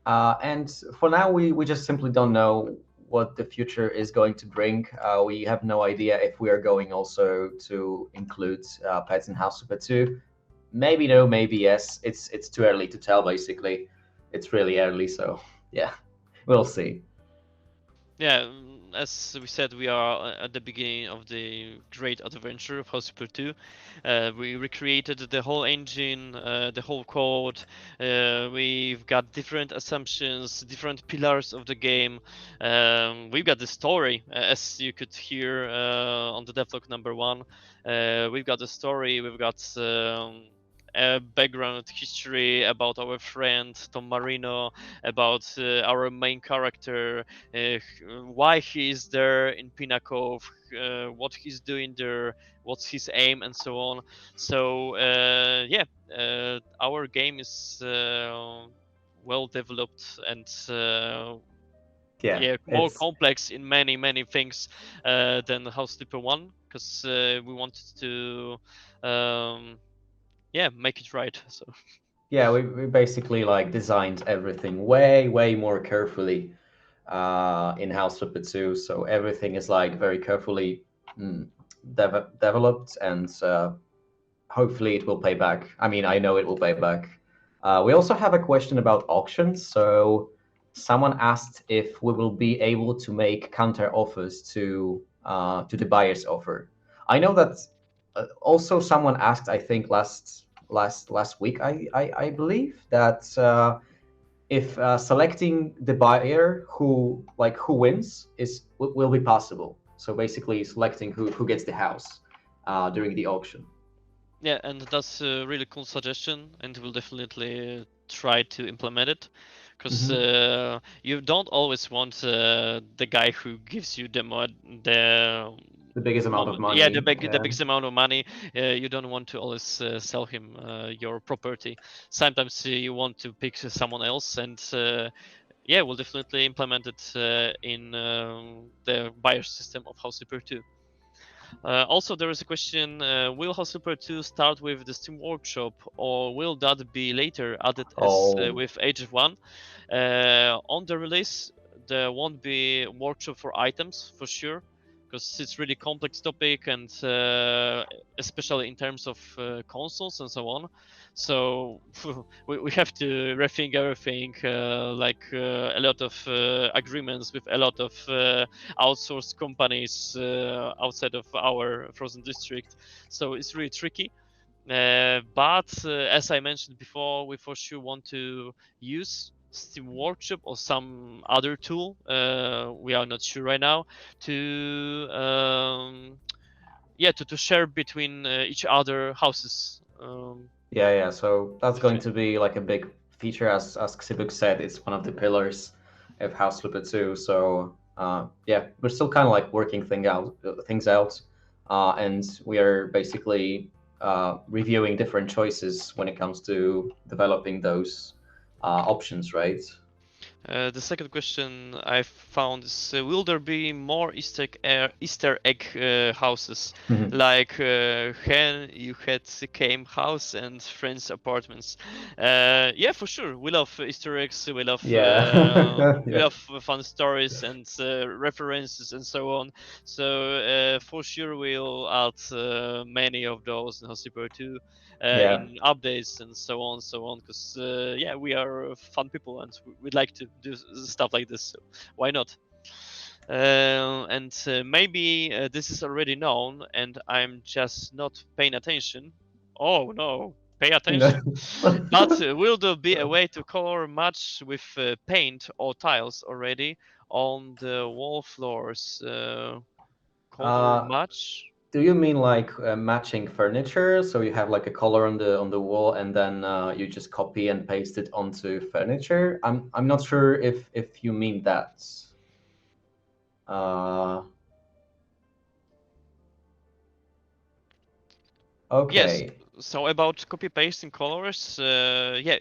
And for now, we just simply don't know what the future is going to bring. We have no idea if we are going also to include pets in House Flipper 2. Maybe no, maybe yes. It's too early to tell, basically. It's really early, so yeah, we'll see. Yeah, as we said, we are at the beginning of the great adventure of House Flipper 2. We recreated the whole engine, the whole code. We've got different assumptions, different pillars of the game. We've got the story, as you could hear on the devlog number 1. We've got the story. We've got a background history about our friend Tom Marino, about our main character, why he is there in Pinakov, what he's doing there, what's his aim, and so on. So our game is well developed and more complex in many things than House Flipper 1, because we wanted to make it right. So yeah, we basically like designed everything way more carefully in House Flipper 2. So everything is like very carefully developed, and hopefully it will pay back. I mean, I know it will pay back. We also have a question about auctions. So someone asked if we will be able to make counter offers to the buyer's offer. I know that also someone asked, I think last week, I believe, that if selecting the buyer who wins will be possible. So basically, selecting who gets the house during the auction. Yeah, and that's a really cool suggestion, and we'll definitely try to implement it. Because you don't always want the guy who gives you The biggest amount of money. yeah, the biggest amount of money. You don't want to always sell him your property. Sometimes you want to pick someone else, and yeah, we'll definitely implement it in the buyer system of House Flipper 2. Also, there is a question: will House Flipper 2 start with the Steam Workshop, or will that be later added as with Age of 1? On the release, there won't be workshop for items for sure, because it's really complex topic, and especially in terms of consoles and so on. So we have to rethink everything, a lot of agreements with a lot of outsourced companies outside of our frozen district. So it's really tricky. But as I mentioned before, we for sure want to use Steam Workshop or some other tool. We are not sure right now to to share between each other houses. Yeah. So that's going to be like a big feature, as Xibuk said. It's one of the pillars of House Flipper 2. So yeah, we're still kind of like working things out, and we are basically reviewing different choices when it comes to developing those options, right? The second question I found is: will there be more Easter egg houses like Hen, You Had Came House, and Friends Apartments? Yeah, for sure. We love Easter eggs. We love we love fun stories and references and so on. So for sure we'll add many of those in House Flipper 2. In updates and so on, because yeah, we are fun people and we'd like to do stuff like this, so why not? And maybe this is already known and I'm just not paying attention. Oh no, pay attention. But will there be a way to color match with paint or tiles already on the wall floors? Color match? Do you mean like matching furniture? So you have like a color on the wall, and then you just copy and paste it onto furniture? I'm not sure if you mean that. Okay. Yes. So about copy pasting colors, yeah,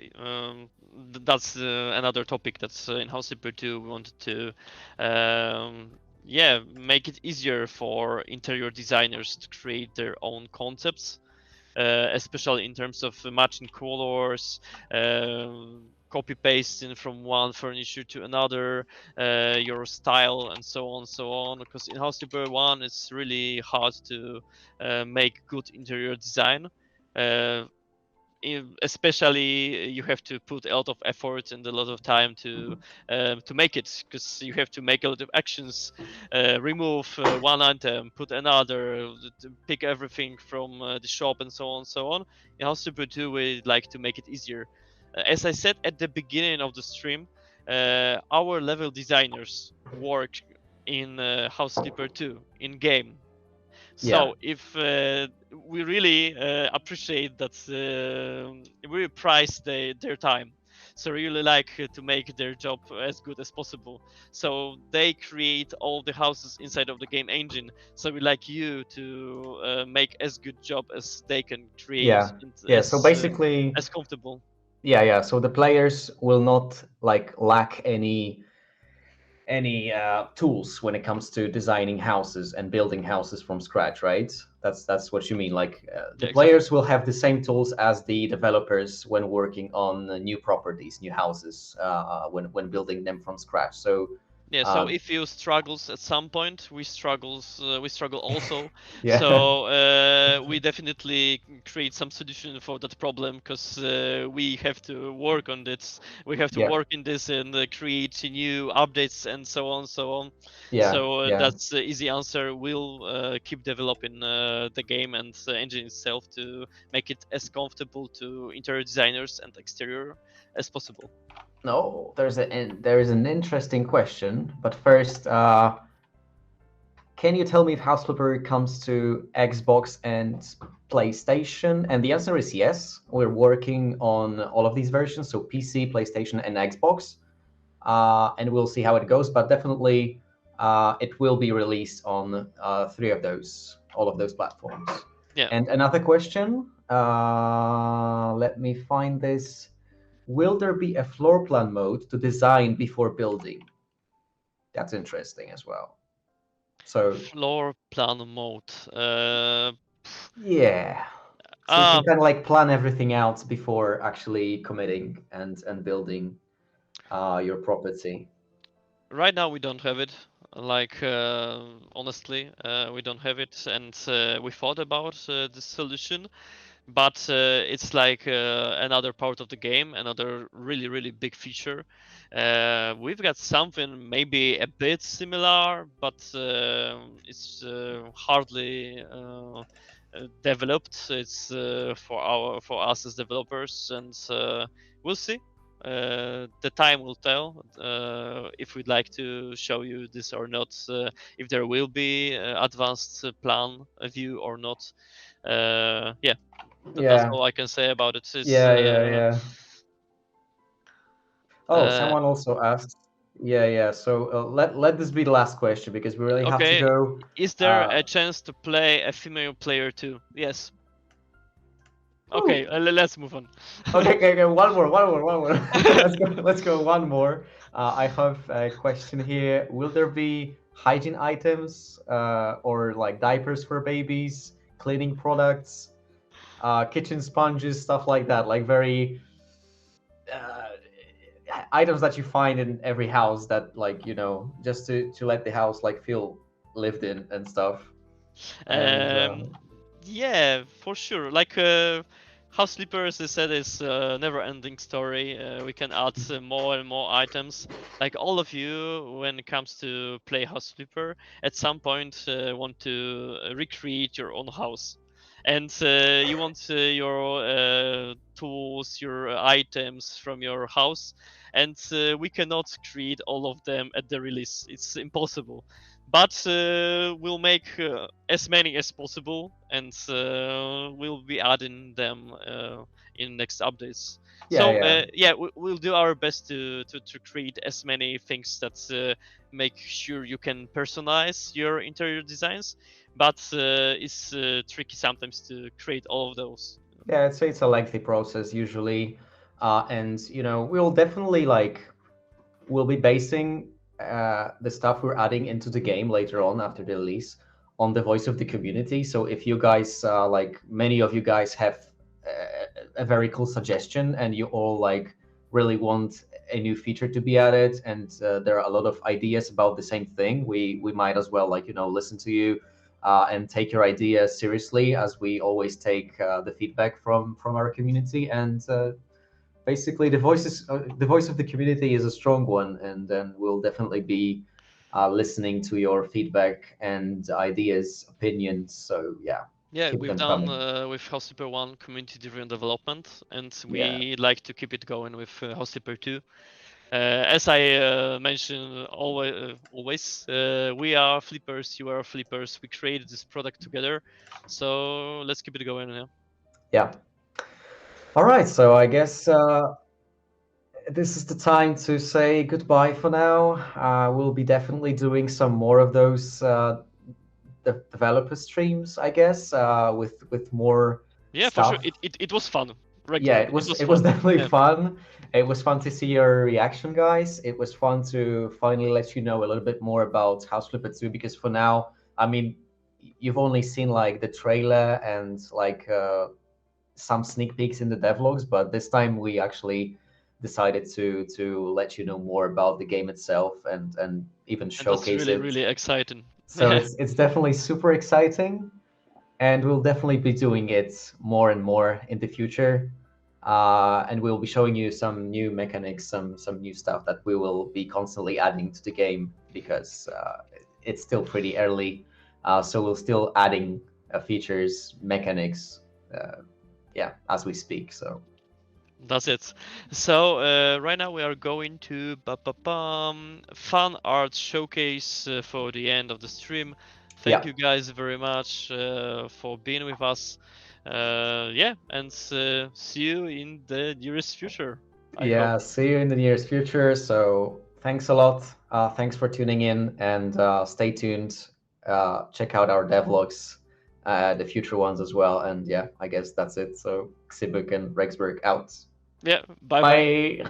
that's another topic that's in House Flipper 2. We wanted to, yeah, make it easier for interior designers to create their own concepts, especially in terms of matching colors, copy pasting from one furniture to another, your style, and so on. Because in House Flipper 1, it's really hard to make good interior design. Especially you have to put a lot of effort and a lot of time to make it, because you have to make a lot of actions, remove one item, put another, pick everything from the shop, and so on. In House Flipper 2, we like to make it easier. As I said at the beginning of the stream, our level designers work in House Flipper 2 in game. So if we really appreciate that, we really price their time. So really like to make their job as good as possible. So they create all the houses inside of the game engine. So we like you to make as good job as they can create. Yeah. So basically, as comfortable. Yeah. So the players will not like lack any tools when it comes to designing houses and building houses from scratch, right? That's what you mean. Like the players will have the same tools as the developers when working on new properties, new houses, when building them from scratch. So yeah, so if you struggles at some point, we struggle also. Yeah. So we definitely create some solution for that problem, because we have to work on this. We have to work in this and create new updates and so on. Yeah. So that's the easy answer. We'll keep developing the game and the engine itself to make it as comfortable to interior designers and exterior as possible. No, there is an interesting question, but first, can you tell me if House Flipper comes to Xbox and PlayStation? And the answer is yes. We're working on all of these versions, so PC, PlayStation, and Xbox, and we'll see how it goes. But definitely, it will be released on all of those platforms. Yeah. And another question. Let me find this. Will there be a floor plan mode to design before building? That's interesting as well. So Floor plan mode. yeah, so you can Um, kind of like plan everything out before actually committing and building your property. right now we don't have it. Like honestly, we don't have it, and we thought about the solution, but it's like another part of the game, another really big feature. We've got something maybe a bit similar, but it's hardly developed. It's for us as developers, and we'll see. The time will tell if we'd like to show you this or not. If there will be advanced plan view or not. Yeah, that's Yeah, all I can say about it. It's yeah. Oh, uh, someone also asked. Yeah. So let this be the last question because we really have to okay. go. Is there a chance to play a female player too? Yes. Okay, let's move on. Okay. One more. Let's go. One more. I have a question here. Will there be hygiene items or like diapers for babies, cleaning products, kitchen sponges, stuff like that? Like very items that you find in every house that like just to let the house like feel lived in and stuff. And Yeah, for sure. Like House Sleeper, as I said, is a never-ending story. We can add more and more items. Like all of you, when it comes to play House Sleeper, at some point want to recreate your own house, and you want your tools, your items from your house, and we cannot create all of them at the release. It's impossible, but we'll make as many as possible, and we'll be adding them in next updates. So yeah. we'll do our best to create as many things that make sure you can personalize your interior designs, but it's tricky sometimes to create all of those. Yeah, I'd say it's a lengthy process usually, and we'll definitely we'll be basing the stuff we're adding into the game later on after the release on the voice of the community. So if you guys, like many of you guys, have a very cool suggestion and you all like really want a new feature to be added, and there are a lot of ideas about the same thing, we might as well listen to you and take your ideas seriously, as we always take the feedback from our community. And basically the voice of the community is a strong one, and then we'll definitely be listening to your feedback and ideas, opinions. So Yeah, keep we've them done coming. with House Flipper 1 community-driven development, and Yeah, we like to keep it going with House Flipper 2. As I mentioned always, we are flippers, you are flippers. We created this product together, so let's keep it going. yeah. All right, so I guess this is the time to say goodbye for now. We'll be definitely doing some more of those developer streams, I guess, with more Yeah, for sure. stuff. It was fun. Yeah, Regularly, it it was was it was fun. definitely Yeah. fun. It was fun to see your reaction, guys. It was fun to finally let you know a little bit more about House Flipper 2, because for now, I mean, you've only seen like the trailer and like some sneak peeks in the devlogs, but this time we actually decided to let you know more about the game itself and even And that's showcase really, it. really exciting. So it's definitely super exciting, and we'll definitely be doing it more and more in the future. And we'll be showing you some new mechanics, some new stuff that we will be constantly adding to the game, because it's still pretty early. So we're still adding features, mechanics, as we speak. So That's it. So right now we are going to fun art showcase for the end of the stream. Thank Yeah. you guys very much for being with us. Yeah, and see you in the nearest future. I Yeah, hope. see you in the nearest future. So thanks a lot. Thanks for tuning in, and stay tuned. Check out our devlogs, the future ones as well. And yeah, I guess that's it. So Xibuk and Rexburg out. Yeah, bye bye. Bye.